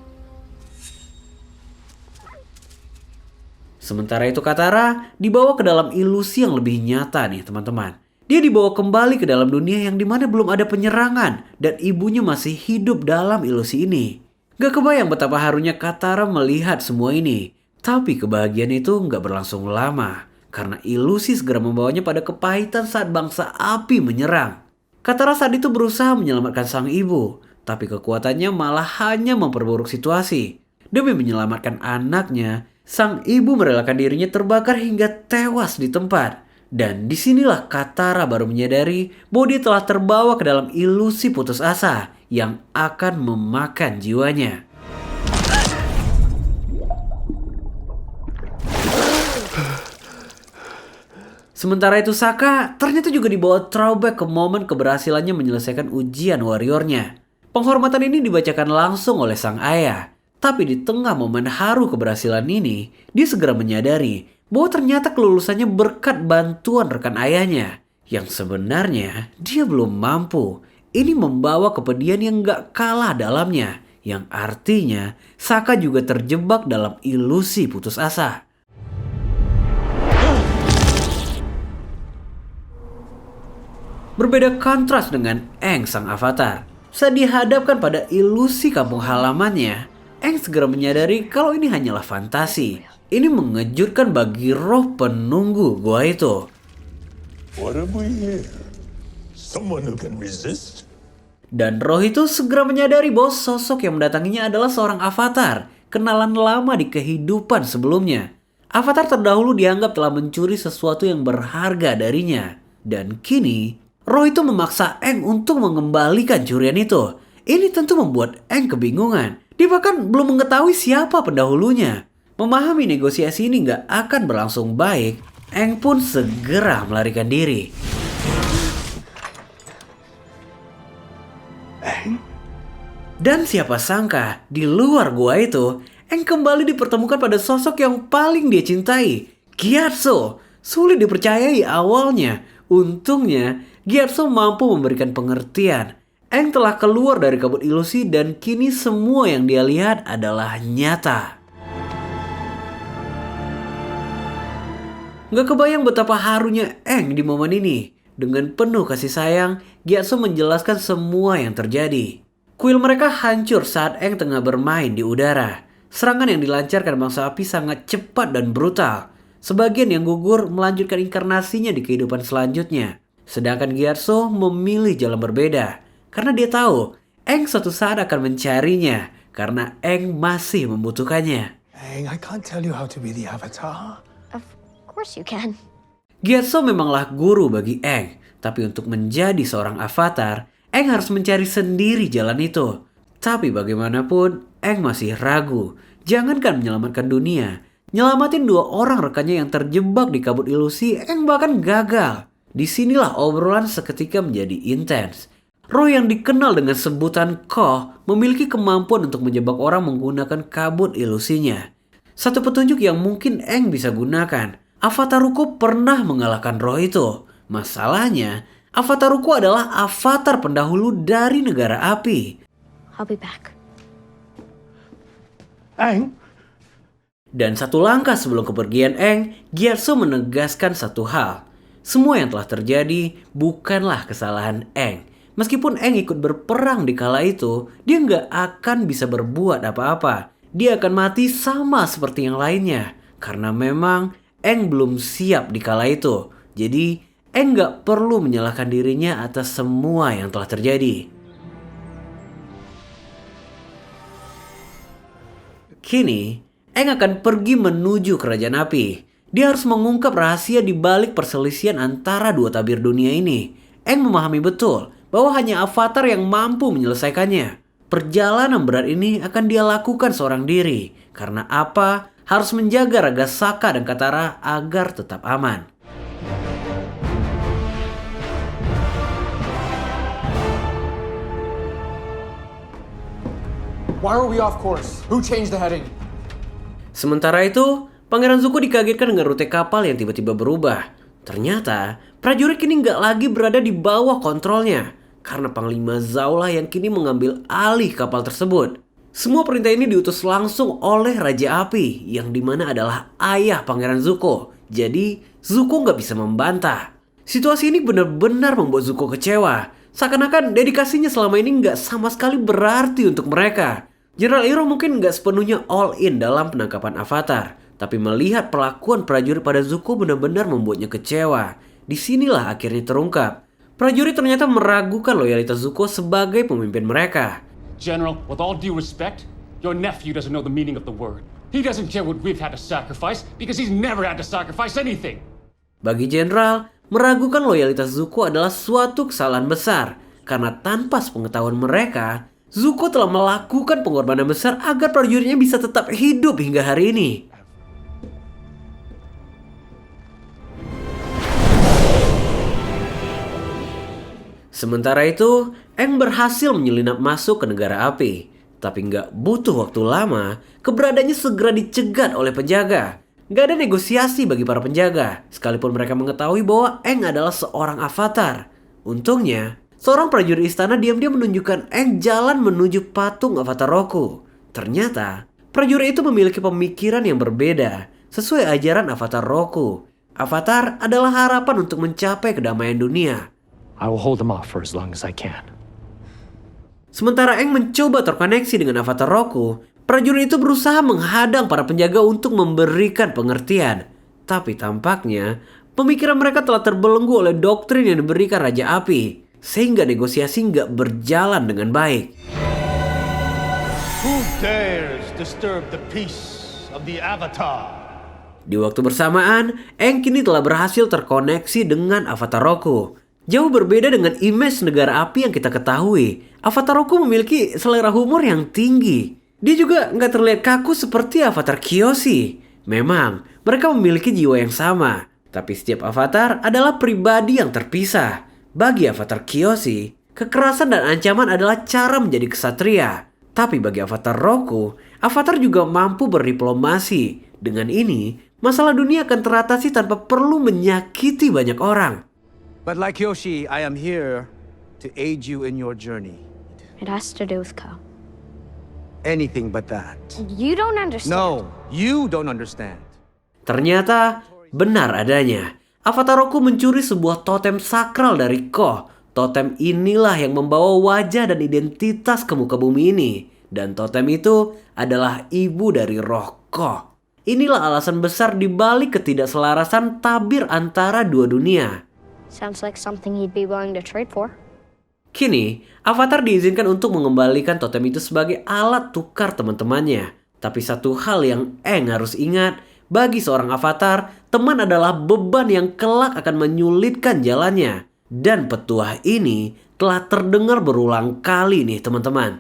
Sementara itu Katara dibawa ke dalam ilusi yang lebih nyata nih teman-teman. Dia dibawa kembali ke dalam dunia yang dimana belum ada penyerangan dan ibunya masih hidup dalam ilusi ini. Gak kebayang betapa harunya Katara melihat semua ini. Tapi kebahagiaan itu gak berlangsung lama karena ilusi segera membawanya pada kepahitan saat bangsa api menyerang. Katara saat itu berusaha menyelamatkan sang ibu, tapi kekuatannya malah hanya memperburuk situasi. Demi menyelamatkan anaknya, sang ibu merelakan dirinya terbakar hingga tewas di tempat. Dan disinilah Katara baru menyadari bahwa dia telah terbawa ke dalam ilusi putus asa yang akan memakan jiwanya. Sementara itu Sokka ternyata juga dibawa throwback ke momen keberhasilannya menyelesaikan ujian warriornya. Penghormatan ini dibacakan langsung oleh sang ayah. Tapi di tengah momen haru keberhasilan ini, dia segera menyadari bahwa ternyata kelulusannya berkat bantuan rekan ayahnya. Yang sebenarnya dia belum mampu. Ini membawa kepedihan yang gak kalah dalamnya. Yang artinya Sokka juga terjebak dalam ilusi putus asa. Berbeda kontras dengan Aang sang avatar. Saat dihadapkan pada ilusi kampung halamannya, Aang segera menyadari kalau ini hanyalah fantasi. Ini mengejutkan bagi roh penunggu gua itu. What have we here? Someone who can resist? Dan roh itu segera menyadari bahwa sosok yang mendatanginya adalah seorang avatar, kenalan lama di kehidupan sebelumnya. Avatar terdahulu dianggap telah mencuri sesuatu yang berharga darinya. Dan kini, roh itu memaksa Aang untuk mengembalikan curian itu. Ini tentu membuat Aang kebingungan. Dia bahkan belum mengetahui siapa pendahulunya. Memahami negosiasi ini gak akan berlangsung baik, Aang pun segera melarikan diri. Dan siapa sangka, di luar gua itu, Aang kembali dipertemukan pada sosok yang paling dia cintai, Gyatso. Sulit dipercayai awalnya. Untungnya, Gyatso mampu memberikan pengertian. Aang telah keluar dari kabut ilusi dan kini semua yang dia lihat adalah nyata. Gak kebayang betapa harunya Aang di momen ini. Dengan penuh kasih sayang, Gyatso menjelaskan semua yang terjadi. Kuil mereka hancur saat Aang tengah bermain di udara. Serangan yang dilancarkan bangsa api sangat cepat dan brutal. Sebagian yang gugur melanjutkan inkarnasinya di kehidupan selanjutnya. Sedangkan Gyatso memilih jalan berbeda. Karena dia tahu Aang suatu saat akan mencarinya. Karena Aang masih membutuhkannya. Aang, I can't tell you how to be the Avatar. Of course you can. Gyatso memanglah guru bagi Aang. Tapi untuk menjadi seorang avatar, Aang harus mencari sendiri jalan itu. Tapi bagaimanapun, Aang masih ragu. Jangankan menyelamatkan dunia, nyelamatin 2 orang rekannya yang terjebak di kabut ilusi, Aang bahkan gagal. Disinilah obrolan seketika menjadi intens. Roh yang dikenal dengan sebutan Koh memiliki kemampuan untuk menjebak orang menggunakan kabut ilusinya. Satu petunjuk yang mungkin Aang bisa gunakan. Avatar Ruko pernah mengalahkan roh itu. Masalahnya, Avatar Ruko adalah avatar pendahulu dari negara api. I'll be back. Aang? Dan satu langkah sebelum kepergian Aang, Gyatso menegaskan satu hal. Semua yang telah terjadi bukanlah kesalahan Aang. Meskipun Aang ikut berperang di kala itu, dia nggak akan bisa berbuat apa-apa. Dia akan mati sama seperti yang lainnya. Karena memang Aang belum siap di kala itu. Jadi Aang nggak perlu menyalahkan dirinya atas semua yang telah terjadi. Kini, Aang akan pergi menuju kerajaan api. Dia harus mengungkap rahasia di balik perselisihan antara 2 tabir dunia ini. Aang memahami betul bahwa hanya avatar yang mampu menyelesaikannya. Perjalanan berat ini akan dia lakukan seorang diri. Karena apa? Harus menjaga raga Sokka dan Katara agar tetap aman. Why are we off course? Who changed the heading? Sementara itu, Pangeran Zuko dikagetkan dengan rute kapal yang tiba-tiba berubah. Ternyata, prajurit kini nggak lagi berada di bawah kontrolnya, karena Panglima Zhao lah yang kini mengambil alih kapal tersebut. Semua perintah ini diutus langsung oleh Raja Api, yang dimana adalah ayah Pangeran Zuko. Jadi, Zuko nggak bisa membantah. Situasi ini benar-benar membuat Zuko kecewa. Seakan-akan dedikasinya selama ini nggak sama sekali berarti untuk mereka. Jenderal Iroh mungkin nggak sepenuhnya all in dalam penangkapan Avatar, tapi melihat perlakuan prajurit pada Zuko benar-benar membuatnya kecewa. Disinilah akhirnya terungkap. Prajurit ternyata meragukan loyalitas Zuko sebagai pemimpin mereka. General, with all due respect, your nephew doesn't know the meaning of the word. He doesn't care what we've had to sacrifice because he's never had to sacrifice anything. Bagi Jenderal, meragukan loyalitas Zuko adalah suatu kesalahan besar. Karena tanpa sepengetahuan mereka, Zuko telah melakukan pengorbanan besar agar prajuritnya bisa tetap hidup hingga hari ini. Sementara itu, Aang berhasil menyelinap masuk ke negara api. Tapi nggak butuh waktu lama, keberadaannya segera dicegat oleh penjaga. Nggak ada negosiasi bagi para penjaga, sekalipun mereka mengetahui bahwa Aang adalah seorang avatar. Untungnya, seorang prajurit istana diam-diam menunjukkan Aang jalan menuju patung Avatar Roku. Ternyata, prajurit itu memiliki pemikiran yang berbeda, sesuai ajaran Avatar Roku. Avatar adalah harapan untuk mencapai kedamaian dunia. I will hold them off for as long as I can. Sementara Aang mencoba terkoneksi dengan Avatar Roku, prajurit itu berusaha menghadang para penjaga untuk memberikan pengertian. Tapi tampaknya, pemikiran mereka telah terbelenggu oleh doktrin yang diberikan Raja Api, sehingga negosiasi nggak berjalan dengan baik. Who dares disturb the peace of the Avatar? Di waktu bersamaan, Aang kini telah berhasil terkoneksi dengan Avatar Roku. Jauh berbeda dengan image negara api yang kita ketahui, Avatar Roku memiliki selera humor yang tinggi. Dia juga nggak terlihat kaku seperti Avatar Kyoshi. Memang, mereka memiliki jiwa yang sama. Tapi setiap avatar adalah pribadi yang terpisah. Bagi Avatar Kyoshi, kekerasan dan ancaman adalah cara menjadi kesatria. Tapi bagi Avatar Roku, Avatar juga mampu berdiplomasi. Dengan ini, masalah dunia akan teratasi tanpa perlu menyakiti banyak orang. But like Yoshi, I am here to aid you in your journey. It has to do with Ko. Anything but that. You don't understand. No, you don't understand. Ternyata benar adanya. Avatar Roku mencuri sebuah totem sakral dari Ko. Totem inilah yang membawa wajah dan identitas ke muka bumi ini. Dan totem itu adalah ibu dari roh Ko. Inilah alasan besar dibalik ketidakselarasan tabir antara dua dunia. Sounds like something he'd be willing to trade for. Kini, Avatar diizinkan untuk mengembalikan totem itu sebagai alat tukar teman-temannya. Tapi satu hal yang Aang harus ingat, bagi seorang Avatar, teman adalah beban yang kelak akan menyulitkan jalannya. Dan petuah ini telah terdengar berulang kali nih teman-teman.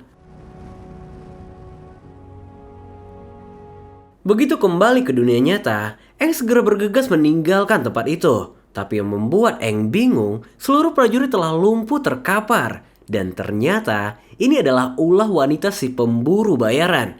Begitu kembali ke dunia nyata, Aang segera bergegas meninggalkan tempat itu. Tapi yang membuat Aang bingung, seluruh prajurit telah lumpuh terkapar. Dan ternyata ini adalah ulah wanita si pemburu bayaran.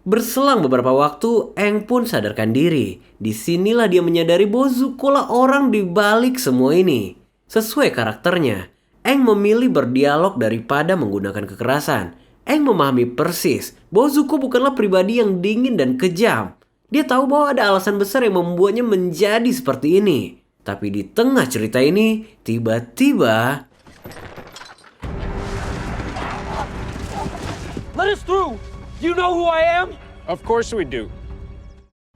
Berselang beberapa waktu, Aang pun sadarkan diri. Disinilah dia menyadari bahwa Zuko lah orang di balik semua ini. Sesuai karakternya, Aang memilih berdialog daripada menggunakan kekerasan. Aang memahami persis bahwa Zuko bukanlah pribadi yang dingin dan kejam. Dia tahu bahwa ada alasan besar yang membuatnya menjadi seperti ini. Tapi di tengah cerita ini, tiba-tiba... Let us through! You know who I am? Of course we do.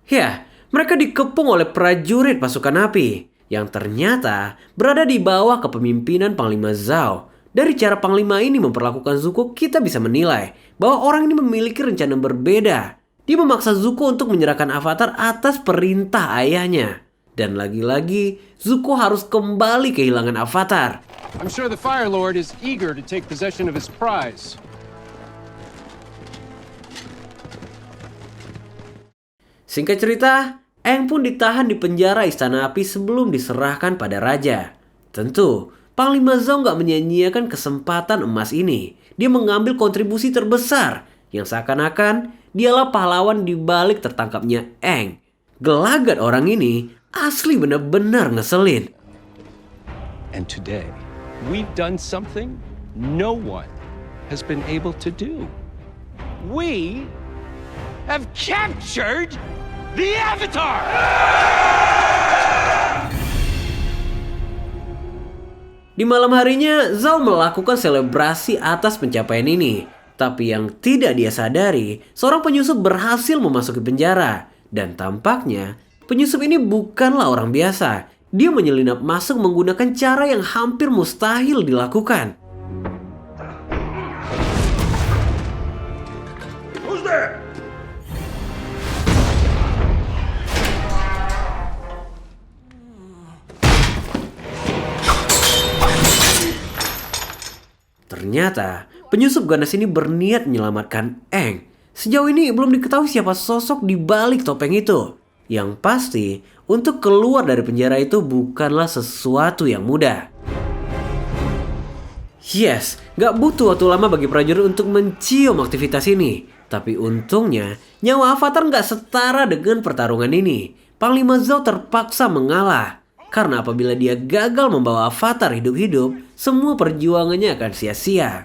Ya, mereka dikepung oleh prajurit pasukan api yang ternyata berada di bawah kepemimpinan Panglima Zhao. Dari cara Panglima ini memperlakukan Zuko, kita bisa menilai bahwa orang ini memiliki rencana berbeda. Dia memaksa Zuko untuk menyerahkan Avatar atas perintah ayahnya. Dan lagi-lagi, Zuko harus kembali kehilangan Avatar. I'm sure the Fire Lord is eager to take possession of his prize. Singkat cerita, Aang pun ditahan di penjara Istana Api sebelum diserahkan pada raja. Tentu, Panglima Zhao nggak menyanyiakan kesempatan emas ini. Dia mengambil kontribusi terbesar yang seakan-akan dialah pahlawan di balik tertangkapnya Aang. Gelagat orang ini asli benar-benar ngeselin. And today, we've done something no one has been able to do. We have captured the Avatar! Di malam harinya, Zhao melakukan selebrasi atas pencapaian ini. Tapi yang tidak dia sadari, seorang penyusup berhasil memasuki penjara. Dan tampaknya, penyusup ini bukanlah orang biasa. Dia menyelinap masuk menggunakan cara yang hampir mustahil dilakukan. Who's there? Ternyata, penyusup ganas ini berniat menyelamatkan Aang. Sejauh ini belum diketahui siapa sosok di balik topeng itu. Yang pasti, untuk keluar dari penjara itu bukanlah sesuatu yang mudah. Yes, gak butuh waktu lama bagi prajurit untuk mencium aktivitas ini. Tapi untungnya, nyawa Avatar gak setara dengan pertarungan ini. Panglima Zhao terpaksa mengalah. Karena apabila dia gagal membawa Avatar hidup-hidup, semua perjuangannya akan sia-sia.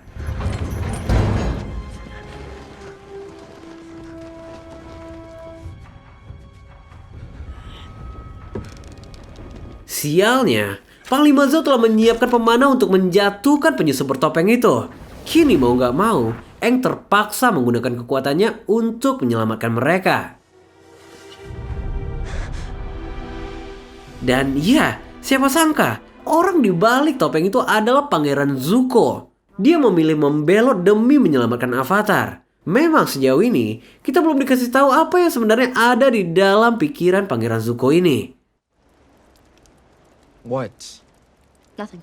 Sialnya, Panglima Zhao telah menyiapkan pemanah untuk menjatuhkan penyusup bertopeng itu. Kini mau gak mau, Aang terpaksa menggunakan kekuatannya untuk menyelamatkan mereka. Dan ya, siapa sangka orang di balik topeng itu adalah Pangeran Zuko. Dia memilih membelot demi menyelamatkan Avatar. Memang sejauh ini kita belum dikasih tahu apa yang sebenarnya ada di dalam pikiran Pangeran Zuko ini. What? Nothing.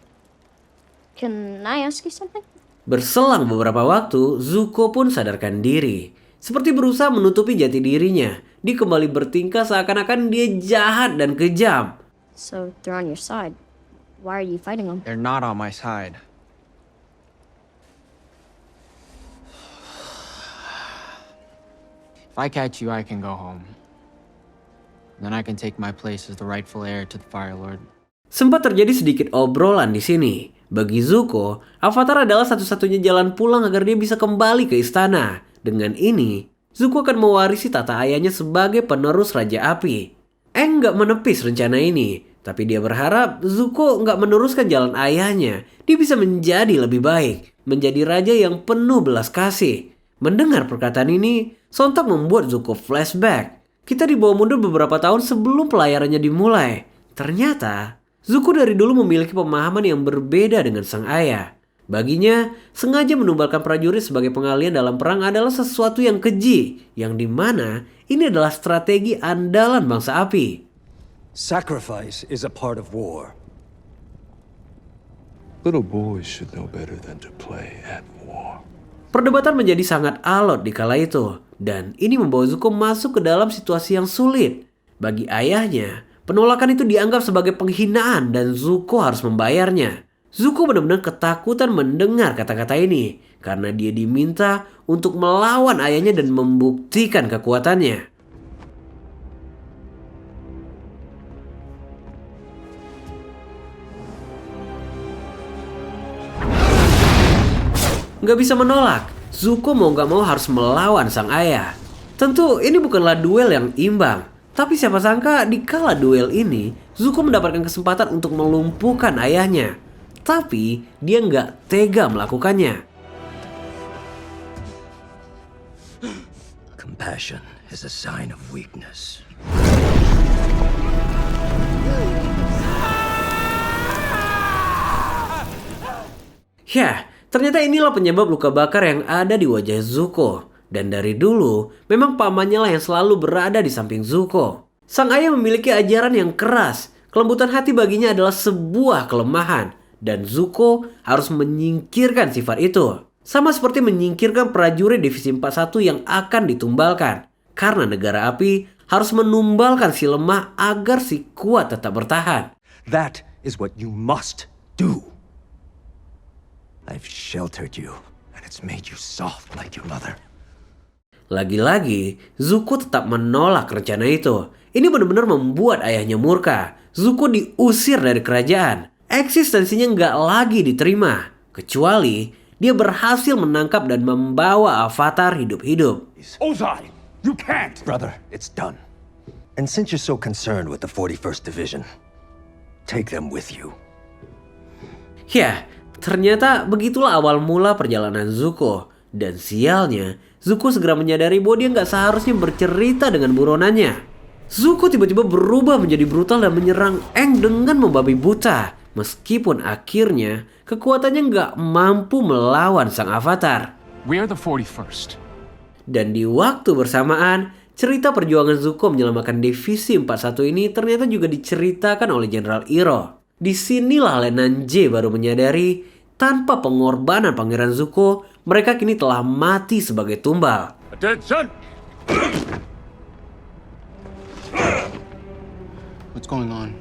Can I ask you something? Berselang beberapa waktu, Zuko pun sadarkan diri. Seperti berusaha menutupi jati dirinya. Dia kembali bertingkah seakan-akan dia jahat dan kejam. So they're on your side. Why are you fighting them? They're not on my side. If I catch you, I can go home. Then I can take my place as the rightful heir to the Fire Lord. Sempat terjadi sedikit obrolan di sini. Bagi Zuko, Avatar adalah satu-satunya jalan pulang agar dia bisa kembali ke istana. Dengan ini, Zuko akan mewarisi tata ayahnya sebagai penerus Raja Api. Aang nggak menepis rencana ini, tapi dia berharap Zuko nggak meneruskan jalan ayahnya. Dia bisa menjadi lebih baik, menjadi raja yang penuh belas kasih. Mendengar perkataan ini, sontak membuat Zuko flashback. Kita dibawa mundur beberapa tahun sebelum pelayarannya dimulai. Ternyata, Zuko dari dulu memiliki pemahaman yang berbeda dengan sang ayah. Baginya, sengaja menumbalkan prajurit sebagai pengalian dalam perang adalah sesuatu yang keji, yang dimana ini adalah strategi andalan bangsa api. Sacrifice is a part of war. Little boys should know better than to play at war. Perdebatan menjadi sangat alot di kala itu, dan ini membawa Zuko masuk ke dalam situasi yang sulit. Bagi ayahnya, penolakan itu dianggap sebagai penghinaan dan Zuko harus membayarnya. Zuko benar-benar ketakutan mendengar kata-kata ini karena dia diminta untuk melawan ayahnya dan membuktikan kekuatannya. Gak bisa menolak, Zuko mau gak mau harus melawan sang ayah. Tentu ini bukanlah duel yang imbang. Tapi siapa sangka di kala duel ini, Zuko mendapatkan kesempatan untuk melumpuhkan ayahnya. Tapi dia nggak tega melakukannya. Compassion is a sign of weakness. Ya, ternyata inilah penyebab luka bakar yang ada di wajah Zuko. Dan dari dulu, memang pamannya lah yang selalu berada di samping Zuko. Sang ayah memiliki ajaran yang keras. Kelembutan hati baginya adalah sebuah kelemahan. Dan Zuko harus menyingkirkan sifat itu. Sama seperti menyingkirkan prajurit divisi 41 yang akan ditumbalkan. Karena negara api harus menumbalkan si lemah agar si kuat tetap bertahan. That is what you must do. I've sheltered you, and it's made you soft like your mother. Lagi-lagi, Zuko tetap menolak rencana itu. Ini benar-benar membuat ayahnya murka. Zuko diusir dari kerajaan. Eksistensinya nggak lagi diterima. Kecuali dia berhasil menangkap dan membawa Avatar hidup-hidup. Ozai, you can't! Brother, it's done. And since you're so concerned with the 41st Division, take them with you. Ya, ternyata begitulah awal mula perjalanan Zuko. Dan sialnya, Zuko segera menyadari bahwa dia nggak seharusnya bercerita dengan buronannya. Zuko tiba-tiba berubah menjadi brutal dan menyerang Aang dengan membabi buta. Meskipun akhirnya kekuatannya nggak mampu melawan sang Avatar. We are the 41st. Dan di waktu bersamaan, cerita perjuangan Zuko menyelamatkan Divisi 41 ini ternyata juga diceritakan oleh Jenderal Iroh. Disinilah Lenan J baru menyadari tanpa pengorbanan Pangeran Zuko, mereka kini telah mati sebagai tumbal. Attention! What's going on?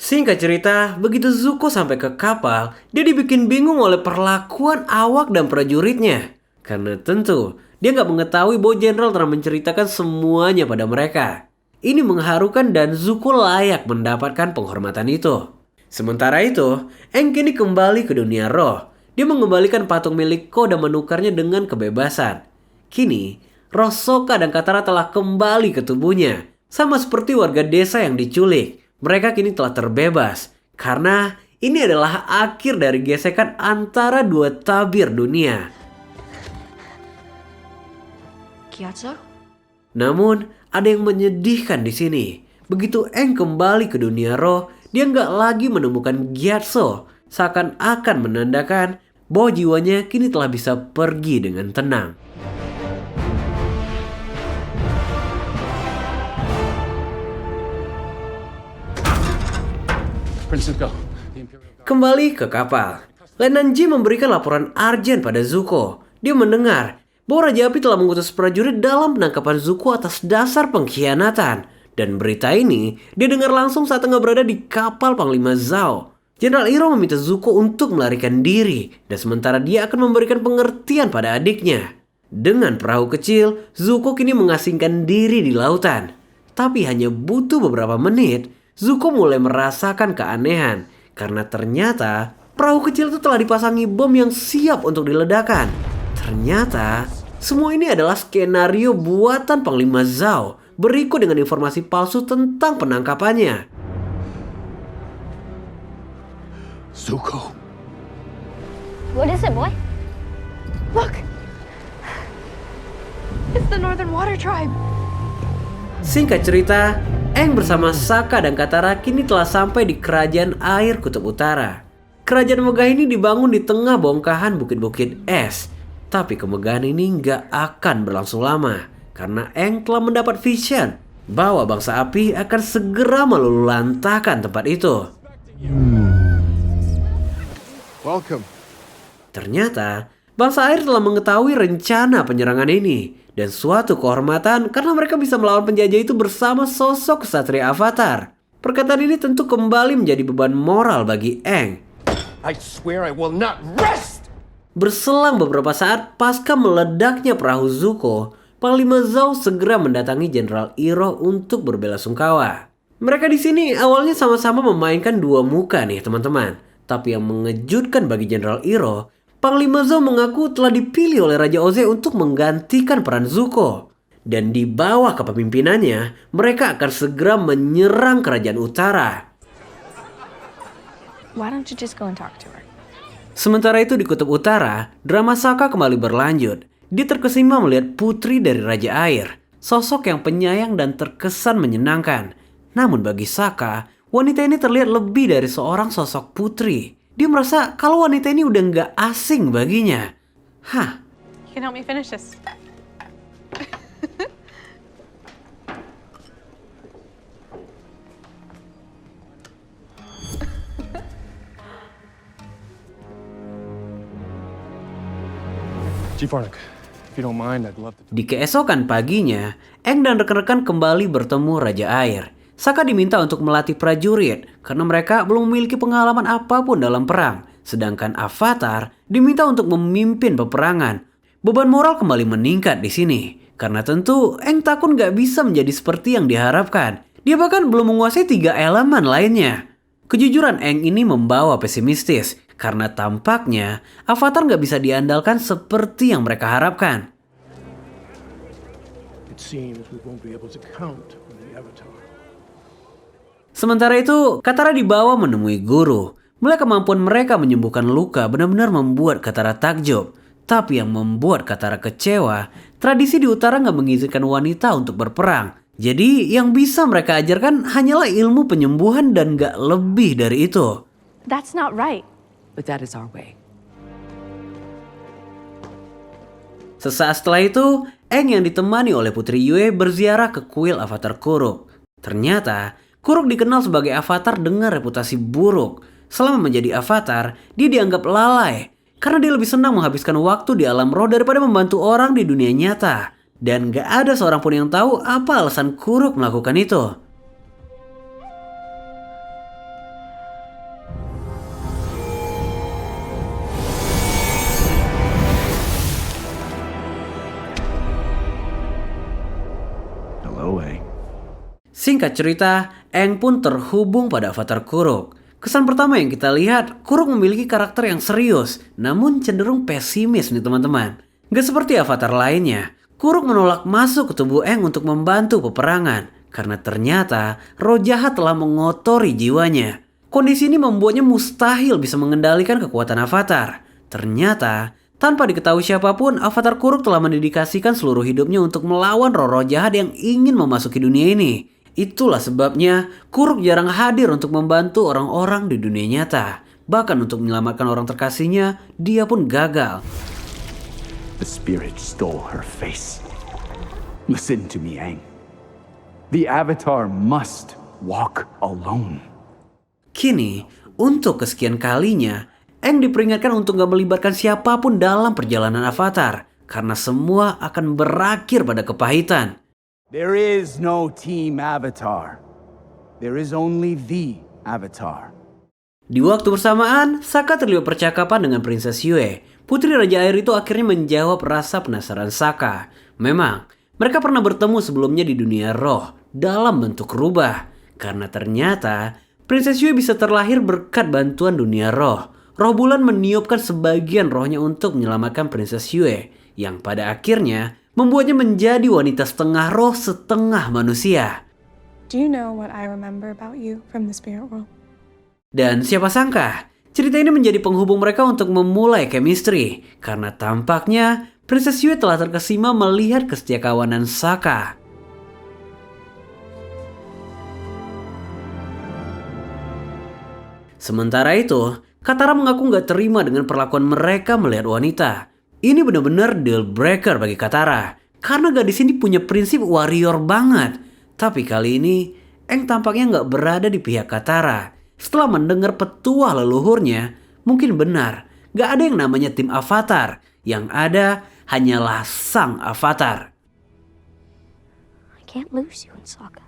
Singkat cerita, begitu Zuko sampai ke kapal, dia dibikin bingung oleh perlakuan awak dan prajuritnya. Karena tentu, dia nggak mengetahui bahwa Jenderal telah menceritakan semuanya pada mereka. Ini mengharukan dan Zuko layak mendapatkan penghormatan itu. Sementara itu, Aang kini kembali ke dunia roh. Dia mengembalikan patung milik Ko dan menukarnya dengan kebebasan. Kini, roh Sokka dan Katara telah kembali ke tubuhnya. Sama seperti warga desa yang diculik. Mereka kini telah terbebas. Karena ini adalah akhir dari gesekan antara dua tabir dunia. Gyatso? Namun, ada yang menyedihkan di sini. Begitu Aang kembali ke dunia roh, dia nggak lagi menemukan Gyatso. Seakan-akan menandakan bahwa jiwanya kini telah bisa pergi dengan tenang. Kembali ke kapal, Lenan J memberikan laporan Argent pada Zuko. Dia mendengar bahwa Raja Api telah mengutus prajurit dalam penangkapan Zuko atas dasar pengkhianatan. Dan berita ini dia dengar langsung saat tengah berada di kapal Panglima Zhao. Jenderal Iroh meminta Zuko untuk melarikan diri, dan sementara dia akan memberikan pengertian pada adiknya. Dengan perahu kecil, Zuko kini mengasingkan diri di lautan. Tapi hanya butuh beberapa menit, Zuko mulai merasakan keanehan. Karena ternyata perahu kecil itu telah dipasangi bom yang siap untuk diledakkan. Ternyata semua ini adalah skenario buatan Panglima Zhao berikut dengan informasi palsu tentang penangkapannya. Zuko. What is it, boy? Look! It's the Northern Water Tribe. Singkat cerita, Aang bersama Sokka dan Katara kini telah sampai di Kerajaan Air Kutub Utara. Kerajaan megah ini dibangun di tengah bongkahan bukit-bukit es. Tapi kemegahan ini nggak akan berlangsung lama. Karena Aang telah mendapat vision bahwa bangsa api akan segera meluluhlantahkan tempat itu. Welcome. Ternyata, bangsa air telah mengetahui rencana penyerangan ini. Dan suatu kehormatan karena mereka bisa melawan penjajah itu bersama sosok kesatria Avatar. Perkataan ini tentu kembali menjadi beban moral bagi Aang. I swear I will not rest! Berselang beberapa saat pasca meledaknya perahu Zuko, Panglima Zhao segera mendatangi Jenderal Iroh untuk berbelasungkawa. Mereka di sini awalnya sama-sama memainkan dua muka nih teman-teman. Tapi yang mengejutkan bagi Jenderal Iroh, Panglima Zhao mengaku telah dipilih oleh Raja Ozai untuk menggantikan peran Zuko. Dan di bawah kepemimpinannya, mereka akan segera menyerang kerajaan utara. Why don't you just go and talk to her? Sementara itu di Kutub Utara, drama Sokka kembali berlanjut. Dia terkesima melihat putri dari Raja Air, sosok yang penyayang dan terkesan menyenangkan. Namun bagi Sokka, wanita ini terlihat lebih dari seorang sosok putri. Dia merasa kalau wanita ini udah nggak asing baginya. Hah? You can help me finish this. Chief Arnak, if you don't mind, I'd love to... Di keesokan paginya, Aang dan rekan-rekan kembali bertemu Raja Air. Sokka diminta untuk melatih prajurit karena mereka belum memiliki pengalaman apapun dalam perang. Sedangkan Avatar diminta untuk memimpin peperangan. Beban moral kembali meningkat di sini. Karena tentu Aang Takun gak bisa menjadi seperti yang diharapkan. Dia bahkan belum menguasai 3 elemen lainnya. Kejujuran Aang ini membawa pesimistis. Karena tampaknya Avatar gak bisa diandalkan seperti yang mereka harapkan. It seems we won't be able to count on the Avatar. Sementara itu, Katara dibawa menemui guru. Mulai kemampuan mereka menyembuhkan luka benar-benar membuat Katara takjub. Tapi yang membuat Katara kecewa, tradisi di utara nggak mengizinkan wanita untuk berperang. Jadi yang bisa mereka ajarkan hanyalah ilmu penyembuhan dan nggak lebih dari itu. That's not right. But that is our way. Sesaat setelah itu, Aang yang ditemani oleh Putri Yue berziarah ke kuil Avatar Kuruk. Ternyata, Kuruk dikenal sebagai avatar dengan reputasi buruk. Selama menjadi avatar, dia dianggap lalai. Karena dia lebih senang menghabiskan waktu di alam roh daripada membantu orang di dunia nyata. Dan gak ada seorang pun yang tahu apa alasan Kuruk melakukan itu. Hello, Aang. Singkat cerita, Aang pun terhubung pada Avatar Kuruk. Kesan pertama yang kita lihat, Kuruk memiliki karakter yang serius, namun cenderung pesimis nih teman-teman. Gak seperti Avatar lainnya, Kuruk menolak masuk ke tubuh Aang untuk membantu peperangan. Karena ternyata roh jahat telah mengotori jiwanya. Kondisi ini membuatnya mustahil bisa mengendalikan kekuatan Avatar. Ternyata, tanpa diketahui siapapun, Avatar Kuruk telah mendedikasikan seluruh hidupnya untuk melawan roh-roh jahat yang ingin memasuki dunia ini. Itulah sebabnya Kuruk jarang hadir untuk membantu orang-orang di dunia nyata. Bahkan untuk menyelamatkan orang terkasihnya, dia pun gagal. The spirit stole her face. Listen to me, Aang. The Avatar must walk alone. Kini, untuk kesekian kalinya, Aang diperingatkan untuk gak melibatkan siapapun dalam perjalanan Avatar. Karena semua akan berakhir pada kepahitan. There is no Team Avatar. There is only the Avatar. Di waktu bersamaan, Sokka terlibat percakapan dengan Princess Yue. Putri Raja Air itu akhirnya menjawab rasa penasaran Sokka. Memang, mereka pernah bertemu sebelumnya di dunia roh dalam bentuk rubah. Karena ternyata, Princess Yue bisa terlahir berkat bantuan dunia roh. Roh bulan meniupkan sebagian rohnya untuk menyelamatkan Princess Yue. Yang pada akhirnya membuatnya menjadi wanita setengah roh setengah manusia. Do you know what I remember about you from the spirit world? Dan siapa sangka, cerita ini menjadi penghubung mereka untuk memulai chemistry. Karena tampaknya Princess Yue telah terkesima melihat kesetiakawanan Sokka. Sementara itu, Katara mengaku gak terima dengan perlakuan mereka melihat wanita. Ini benar-benar deal breaker bagi Katara. Karena gadis ini punya prinsip warrior banget. Tapi kali ini, Aang tampaknya gak berada di pihak Katara. Setelah mendengar petuah leluhurnya, mungkin benar, gak ada yang namanya tim Avatar. Yang ada hanyalah sang Avatar. I can't lose you in Sokka.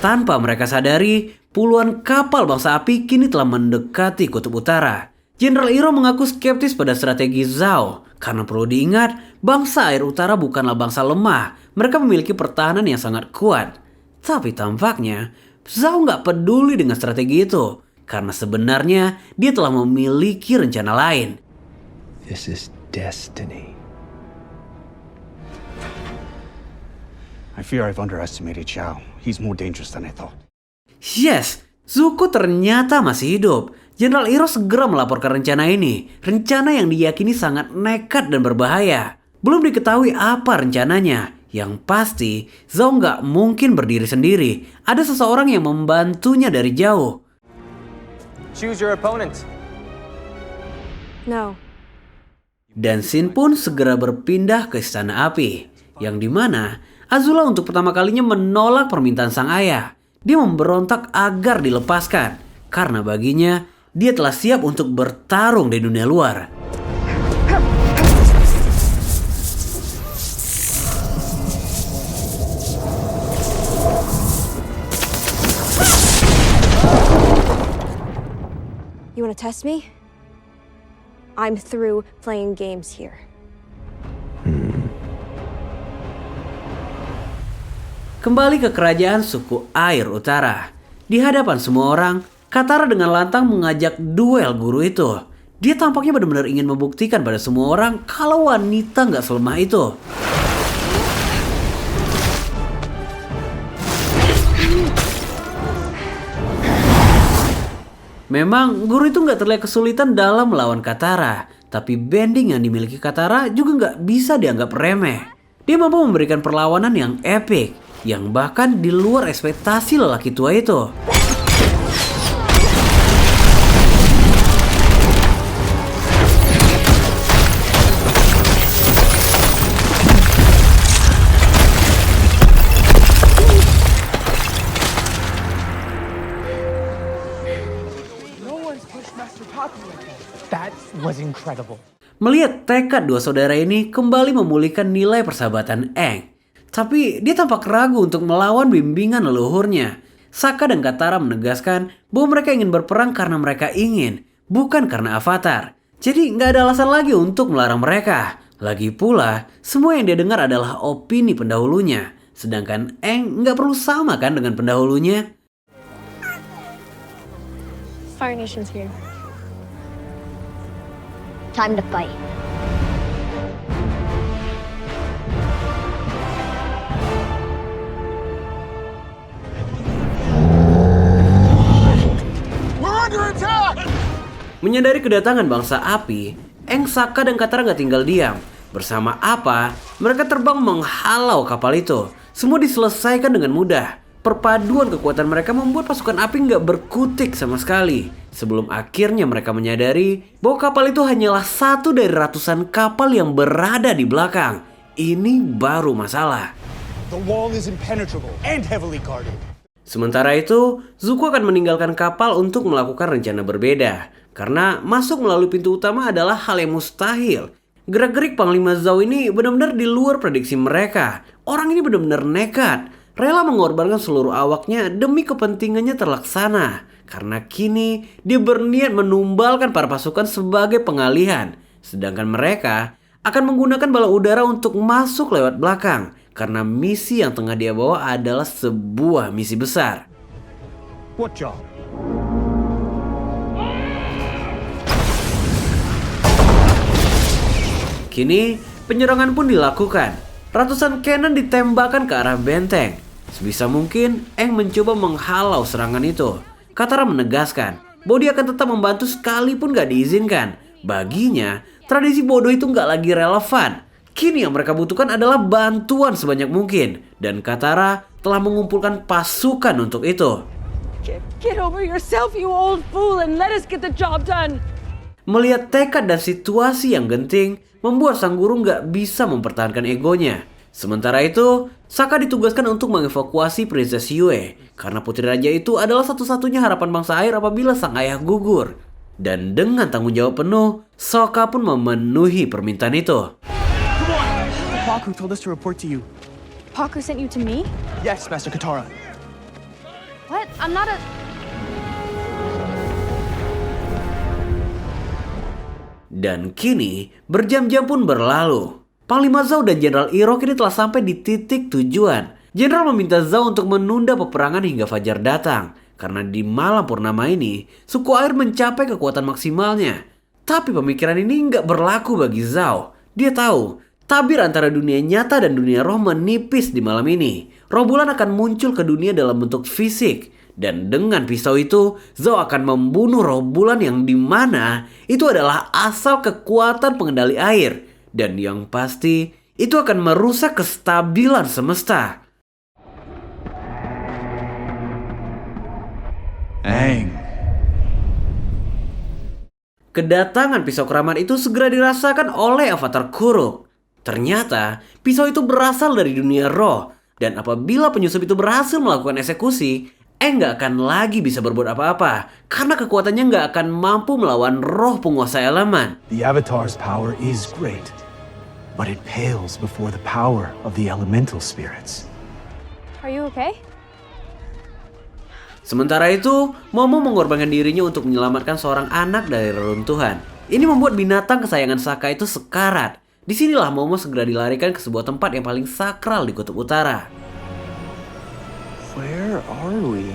Tanpa mereka sadari, puluhan kapal bangsa api kini telah mendekati kutub utara. Jenderal Iroh mengaku skeptis pada strategi Zhao. Karena perlu diingat, bangsa air utara bukanlah bangsa lemah. Mereka memiliki pertahanan yang sangat kuat. Tapi tampaknya, Zhao nggak peduli dengan strategi itu. Karena sebenarnya, dia telah memiliki rencana lain. This is destiny. I fear I've underestimated Zhao. He's more dangerous than I thought. Yes, Zuko ternyata masih hidup. Jenderal Iroh segera melaporkan rencana ini. Rencana yang diyakini sangat nekat dan berbahaya. Belum diketahui apa rencananya. Yang pasti, Zhao nggak mungkin berdiri sendiri. Ada seseorang yang membantunya dari jauh. Choose your opponent. No. Dan Shin pun segera berpindah ke Istana Api. Yang dimana Azula untuk pertama kalinya menolak permintaan sang ayah. Dia memberontak agar dilepaskan. Karena baginya, dia telah siap untuk bertarung di dunia luar. You want to test me? I'm through playing games here. Kembali ke kerajaan suku Air Utara. Di hadapan semua orang, Katara dengan lantang mengajak duel guru itu. Dia tampaknya benar-benar ingin membuktikan pada semua orang kalau wanita nggak selemah itu. Memang guru itu nggak terlihat kesulitan dalam melawan Katara, tapi bending yang dimiliki Katara juga nggak bisa dianggap remeh. Dia mampu memberikan perlawanan yang epik, yang bahkan di luar ekspektasi lelaki tua itu. That was incredible. Melihat tekad dua saudara ini kembali memulihkan nilai persahabatan Aang. Tapi dia tampak ragu untuk melawan bimbingan leluhurnya. Sokka dan Katara menegaskan bahwa mereka ingin berperang karena mereka ingin, bukan karena Avatar. Jadi nggak ada alasan lagi untuk melarang mereka. Lagi pula, semua yang dia dengar adalah opini pendahulunya. Sedangkan Aang nggak perlu sama kan dengan pendahulunya. Fire Nation's here. Time to fight. Menyadari kedatangan bangsa api, Aang, Sokka dan Katara gak tinggal diam. Bersama apa, mereka terbang menghalau kapal itu. Semua diselesaikan dengan mudah. Perpaduan kekuatan mereka membuat pasukan api gak berkutik sama sekali. Sebelum akhirnya mereka menyadari bahwa kapal itu hanyalah satu dari ratusan kapal yang berada di belakang. Ini baru masalah. The wall is impenetrable and heavily guarded. Sementara itu, Zuko akan meninggalkan kapal untuk melakukan rencana berbeda. Karena masuk melalui pintu utama adalah hal yang mustahil. Gerak-gerik Panglima Zhao ini benar-benar di luar prediksi mereka. Orang ini benar-benar nekat. Rela mengorbankan seluruh awaknya demi kepentingannya terlaksana. Karena kini dia berniat menumbalkan para pasukan sebagai pengalihan. Sedangkan mereka akan menggunakan bala udara untuk masuk lewat belakang. Karena misi yang tengah dia bawa adalah sebuah misi besar. What job? Kini penyerangan pun dilakukan. Ratusan cannon ditembakkan ke arah benteng. Sebisa mungkin Aang mencoba menghalau serangan itu. Katara menegaskan bahwa dia akan tetap membantu sekalipun gak diizinkan. Baginya, tradisi bodoh itu gak lagi relevan. Kini yang mereka butuhkan adalah bantuan sebanyak mungkin. Dan Katara telah mengumpulkan pasukan untuk itu. Get over yourself, you old fool, and let us get the job done. Melihat tekad dan situasi yang genting, membuat sang guru gak bisa mempertahankan egonya. Sementara itu, Sokka ditugaskan untuk mengevakuasi Princess Yue. Karena putri raja itu adalah satu-satunya harapan bangsa air apabila sang ayah gugur. Dan dengan tanggung jawab penuh, Sokka pun memenuhi permintaan itu. Pakku told us to report to you. Pakku sent you to me? Yes, Master Katara. What? I'm not a... Dan kini, berjam-jam pun berlalu. Panglima Zhao dan Jenderal Iroh kini telah sampai di titik tujuan. Jenderal meminta Zhao untuk menunda peperangan hingga fajar datang. Karena di malam purnama ini, suku air mencapai kekuatan maksimalnya. Tapi pemikiran ini nggak berlaku bagi Zhao. Dia tahu, tabir antara dunia nyata dan dunia roh menipis di malam ini. Roh bulan akan muncul ke dunia dalam bentuk fisik. Dan dengan pisau itu, Zhao akan membunuh roh bulan yang dimana itu adalah asal kekuatan pengendali air. Dan yang pasti, itu akan merusak kestabilan semesta. Aang. Kedatangan pisau keramat itu segera dirasakan oleh Avatar Kuruk. Ternyata, pisau itu berasal dari dunia roh. Dan apabila penyusup itu berhasil melakukan eksekusi, Aang gak akan lagi bisa berbuat apa-apa. Karena kekuatannya gak akan mampu melawan roh penguasa elemen. The Avatar's power is great, but it pales before the power of the elemental spirits. Are you okay? Sementara itu, Momo mengorbankan dirinya untuk menyelamatkan seorang anak dari reruntuhan. Ini membuat binatang kesayangan Sokka itu sekarat. Disinilah Momo segera dilarikan ke sebuah tempat yang paling sakral di Kutub Utara. Where are we?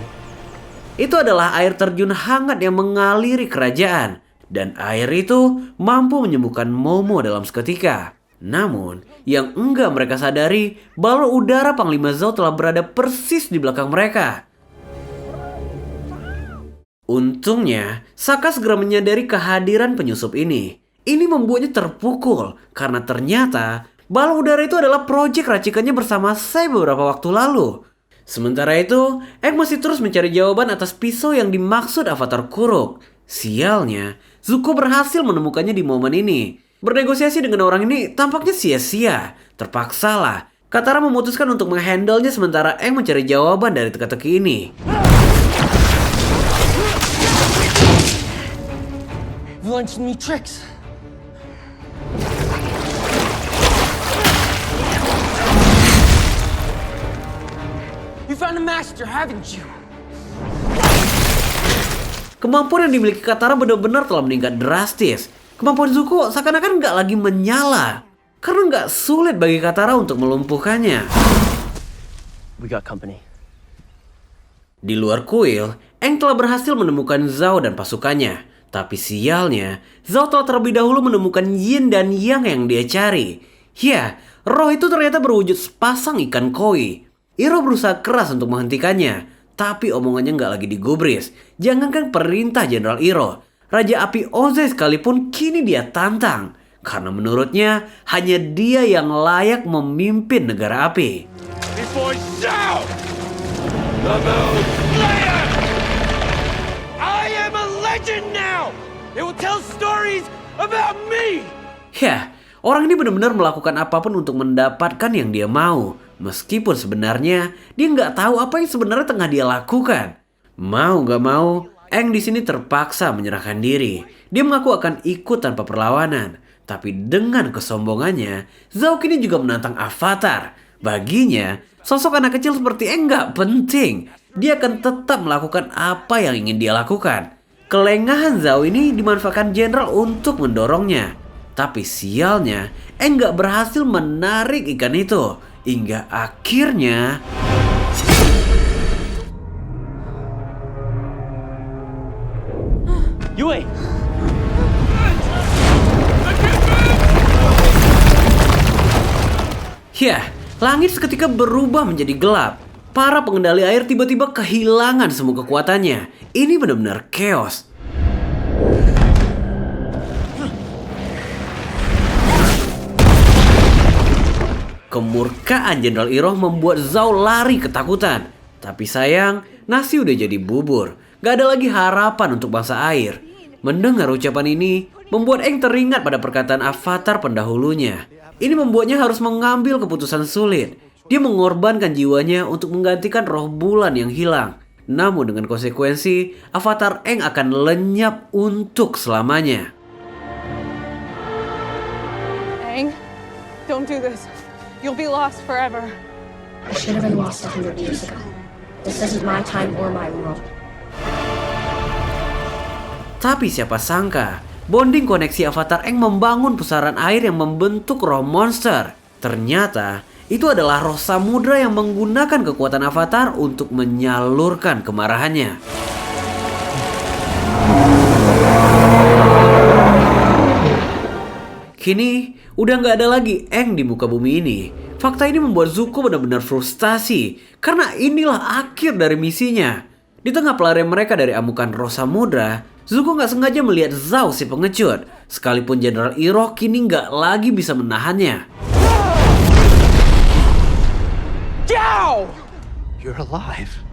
Itu adalah air terjun hangat yang mengaliri kerajaan. Dan air itu mampu menyembuhkan Momo dalam seketika. Namun, yang enggak mereka sadari, balon udara Panglima Zhao telah berada persis di belakang mereka. Untungnya, Sokka segera menyadari kehadiran penyusup ini. Ini membuatnya terpukul, karena ternyata balon udara itu adalah proyek racikannya bersama Sai beberapa waktu lalu. Sementara itu, Aang masih terus mencari jawaban atas pisau yang dimaksud Avatar Kuruk. Sialnya, Zuko berhasil menemukannya di momen ini. Bernegosiasi dengan orang ini tampaknya sia-sia. Terpaksalah, Katara memutuskan untuk menghandlenya sementara Aang mencari jawaban dari teka-teki ini. You learned some new tricks. You found a master, haven't you? Kemampuan yang dimiliki Katara benar-benar telah meningkat drastis. Kemampuan Zuko seakan-akan nggak lagi menyala. Karena nggak sulit bagi Katara untuk melumpuhkannya. We got company. Di luar kuil, Aang telah berhasil menemukan Zhao dan pasukannya. Tapi sialnya, Zhao telah terlebih dahulu menemukan Yin dan Yang yang dia cari. Ya, roh itu ternyata berwujud sepasang ikan koi. Iroh berusaha keras untuk menghentikannya, tapi omongannya nggak lagi digubris. Jangankan perintah Jenderal Iroh, Raja Api Ozai sekalipun kini dia tantang. Karena menurutnya, hanya dia yang layak memimpin negara api. Before Zhao, the Moon Slayer! I am a legend now! They will tell stories about me! Ya, orang ini benar-benar melakukan apapun untuk mendapatkan yang dia mau. Meskipun sebenarnya dia nggak tahu apa yang sebenarnya tengah dia lakukan. Mau nggak mau, Aang di sini terpaksa menyerahkan diri. Dia mengaku akan ikut tanpa perlawanan. Tapi dengan kesombongannya, Zhao kini juga menantang Avatar. Baginya, sosok anak kecil seperti Aang nggak penting. Dia akan tetap melakukan apa yang ingin dia lakukan. Kelengahan Zhao ini dimanfaatkan Jenderal untuk mendorongnya. Tapi sialnya, Aang nggak berhasil menarik ikan itu. Hingga akhirnya... Yue! Ya, langit seketika berubah menjadi gelap. Para pengendali air tiba-tiba kehilangan semua kekuatannya. Ini benar-benar chaos. Kemurkaan Jenderal Iroh membuat Zhao lari ketakutan. Tapi sayang, nasi udah jadi bubur. Gak ada lagi harapan untuk bangsa air. Mendengar ucapan ini, membuat Aang teringat pada perkataan Avatar pendahulunya. Ini membuatnya harus mengambil keputusan sulit. Dia mengorbankan jiwanya untuk menggantikan roh bulan yang hilang. Namun dengan konsekuensi, Avatar Aang akan lenyap untuk selamanya. Aang, don't do this. You'll be lost forever. I should have been lost 100 years ago. This isn't my time or my world. Tapi siapa sangka, bonding koneksi Avatar Aang membangun pusaran air yang membentuk roh monster. Ternyata, itu adalah roh samudra yang menggunakan kekuatan Avatar untuk menyalurkan kemarahannya. Kini, udah nggak ada lagi Aang di muka bumi ini. Fakta ini membuat Zuko benar-benar frustasi, karena inilah akhir dari misinya. Di tengah pelarian mereka dari amukan roh samudra, Zuko nggak sengaja melihat Zhao si pengecut. Sekalipun Jenderal Iroh kini nggak lagi bisa menahannya. Zhao! You're alive.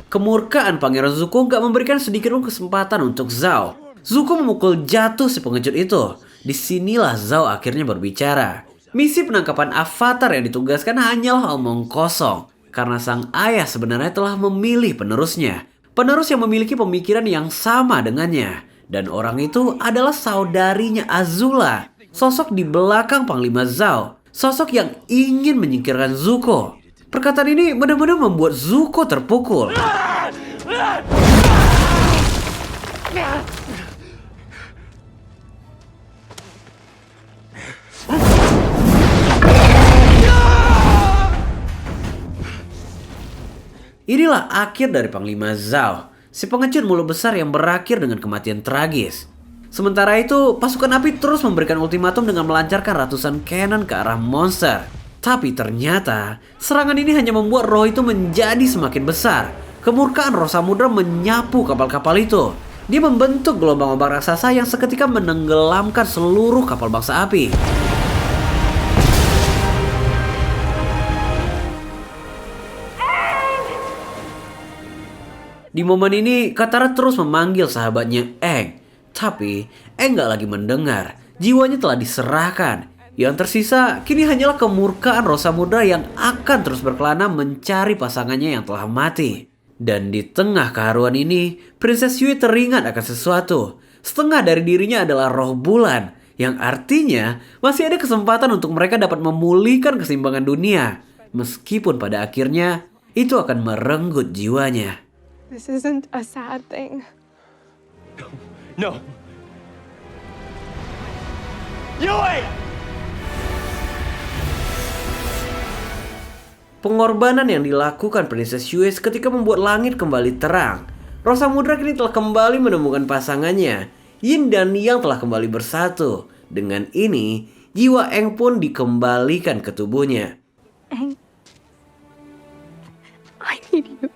Kemurkaan Pangeran Zuko nggak memberikan sedikit pun kesempatan untuk Zhao. Zuko memukul jatuh si pengecut itu. Disinilah Zhao akhirnya berbicara. Misi penangkapan Avatar yang ditugaskan hanyalah omong kosong. Karena sang ayah sebenarnya telah memilih penerusnya. Penerus yang memiliki pemikiran yang sama dengannya. Dan orang itu adalah saudarinya Azula. Sosok di belakang Panglima Zhao. sosok yang ingin menyingkirkan Zuko. Perkataan ini benar-benar membuat Zuko terpukul. Inilah akhir dari Panglima Zhao, si pengecut mulut besar yang berakhir dengan kematian tragis. Sementara itu, pasukan api terus memberikan ultimatum dengan melancarkan ratusan cannon ke arah monster. Tapi ternyata, serangan ini hanya membuat roh itu menjadi semakin besar. Kemurkaan Roh Samudra menyapu kapal-kapal itu. Dia membentuk gelombang ombak raksasa yang seketika menenggelamkan seluruh kapal bangsa api. Di momen ini, Katara terus memanggil sahabatnya Aang. Tapi, Aang gak lagi mendengar. Jiwanya telah diserahkan. Yang tersisa, kini hanyalah kemurkaan Roh Samudra yang akan terus berkelana mencari pasangannya yang telah mati. Dan di tengah keharuan ini, Princess Yue teringat akan sesuatu. Setengah dari dirinya adalah roh bulan. Yang artinya, masih ada kesempatan untuk mereka dapat memulihkan keseimbangan dunia. Meskipun pada akhirnya, itu akan merenggut jiwanya. This isn't a sad thing. No. Yue! Pengorbanan yang dilakukan Princess Yue ketika membuat langit kembali terang. Roh Samudra kini telah kembali menemukan pasangannya. Yin dan Yang telah kembali bersatu. Dengan ini, jiwa Aang pun dikembalikan ke tubuhnya. Aang, I need you.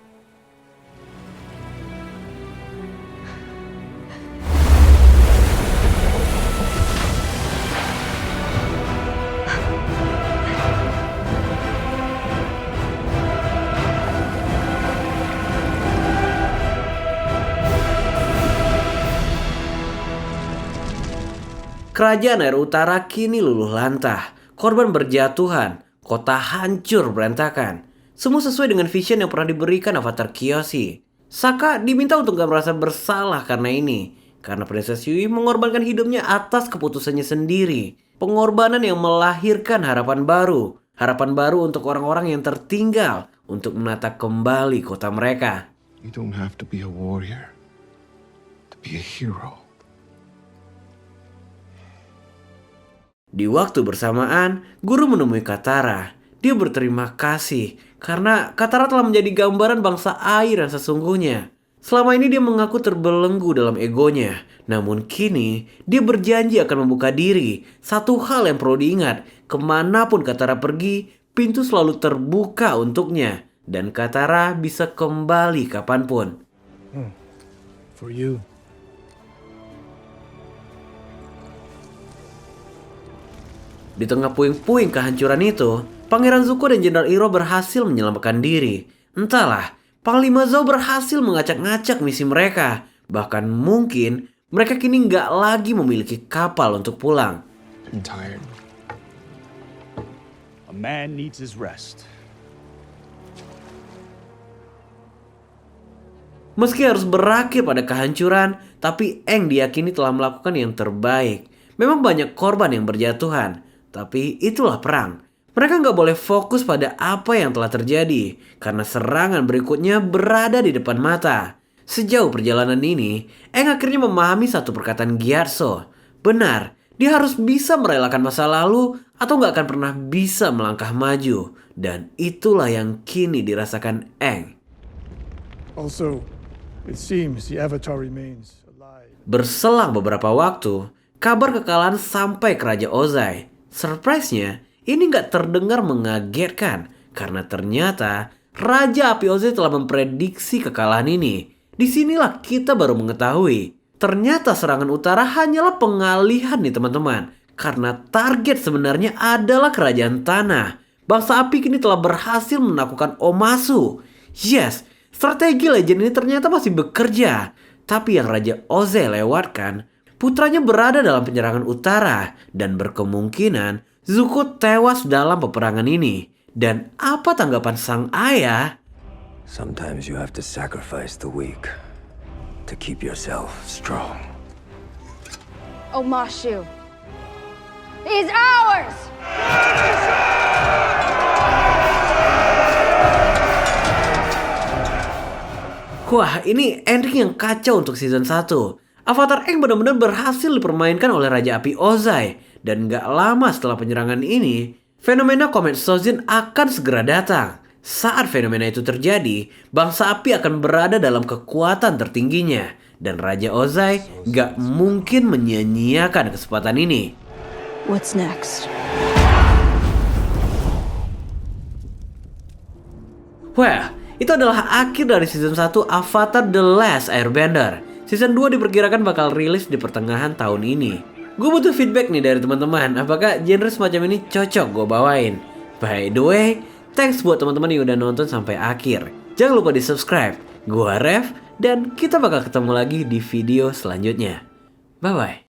Kerajaan Air Utara kini luluh lantah, korban berjatuhan, kota hancur berantakan. Semua sesuai dengan vision yang pernah diberikan Avatar Kyoshi. Sokka diminta untuk gak merasa bersalah karena ini, karena Princess Yue mengorbankan hidupnya atas keputusannya sendiri. Pengorbanan yang melahirkan harapan baru untuk orang-orang yang tertinggal untuk menata kembali kota mereka. You don't have to be a warrior to be a hero. Di waktu bersamaan, guru menemui Katara. Dia berterima kasih karena Katara telah menjadi gambaran bangsa air yang sesungguhnya. Selama ini dia mengaku terbelenggu dalam egonya. Namun kini, dia berjanji akan membuka diri. Satu hal yang perlu diingat, kemanapun Katara pergi, pintu selalu terbuka untuknya. Dan Katara bisa kembali kapanpun. For you. Di tengah puing-puing kehancuran itu, Pangeran Zuko dan Jenderal Iroh berhasil menyelamatkan diri. Entahlah, Panglima Zhao berhasil ngacak-ngacak misi mereka. Bahkan mungkin mereka kini nggak lagi memiliki kapal untuk pulang. I'm tired. A man needs his rest. Meski harus berakhir pada kehancuran, tapi Aang diyakini telah melakukan yang terbaik. Memang banyak korban yang berjatuhan, tapi itulah perang. Mereka nggak boleh fokus pada apa yang telah terjadi, karena serangan berikutnya berada di depan mata. Sejauh perjalanan ini, Aang akhirnya memahami satu perkataan Gyatso. Benar, dia harus bisa merelakan masa lalu atau nggak akan pernah bisa melangkah maju. Dan itulah yang kini dirasakan Aang. Also, it seems the Avatar remains alive. Berselang beberapa waktu, kabar kekalahan sampai ke Raja Ozai. Surprise-nya, ini nggak terdengar mengagetkan karena ternyata Raja Api Ozai telah memprediksi kekalahan ini. Disinilah kita baru mengetahui, ternyata serangan utara hanyalah pengalihan nih teman-teman. Karena target sebenarnya adalah kerajaan tanah. Bangsa api kini telah berhasil menaklukkan Omasu. Yes, strategi legend ini ternyata masih bekerja. Tapi yang Raja Ozai lewatkan, putranya berada dalam penyerangan utara dan berkemungkinan Zuko tewas dalam peperangan ini. Dan apa tanggapan sang ayah? Sometimes you have to sacrifice the weak to keep yourself strong. Omashu is ours! Wah, ini ending yang kacau untuk season 1. Avatar Aang benar-benar berhasil dipermainkan oleh Raja Api Ozai. Dan gak lama setelah penyerangan ini, fenomena Komet Sojin akan segera datang. Saat fenomena itu terjadi, bangsa api akan berada dalam kekuatan tertingginya. Dan Raja Ozai gak mungkin menyia-nyiakan kesempatan ini. What's next? Well, itu adalah akhir dari season 1 Avatar The Last Airbender. Season 2 diperkirakan bakal rilis di pertengahan tahun ini. Gue butuh feedback nih dari teman-teman. Apakah genre semacam ini cocok gue bawain? By the way, thanks buat teman-teman yang udah nonton sampai akhir. Jangan lupa di subscribe. Gue Rev, dan kita bakal ketemu lagi di video selanjutnya. Bye-bye.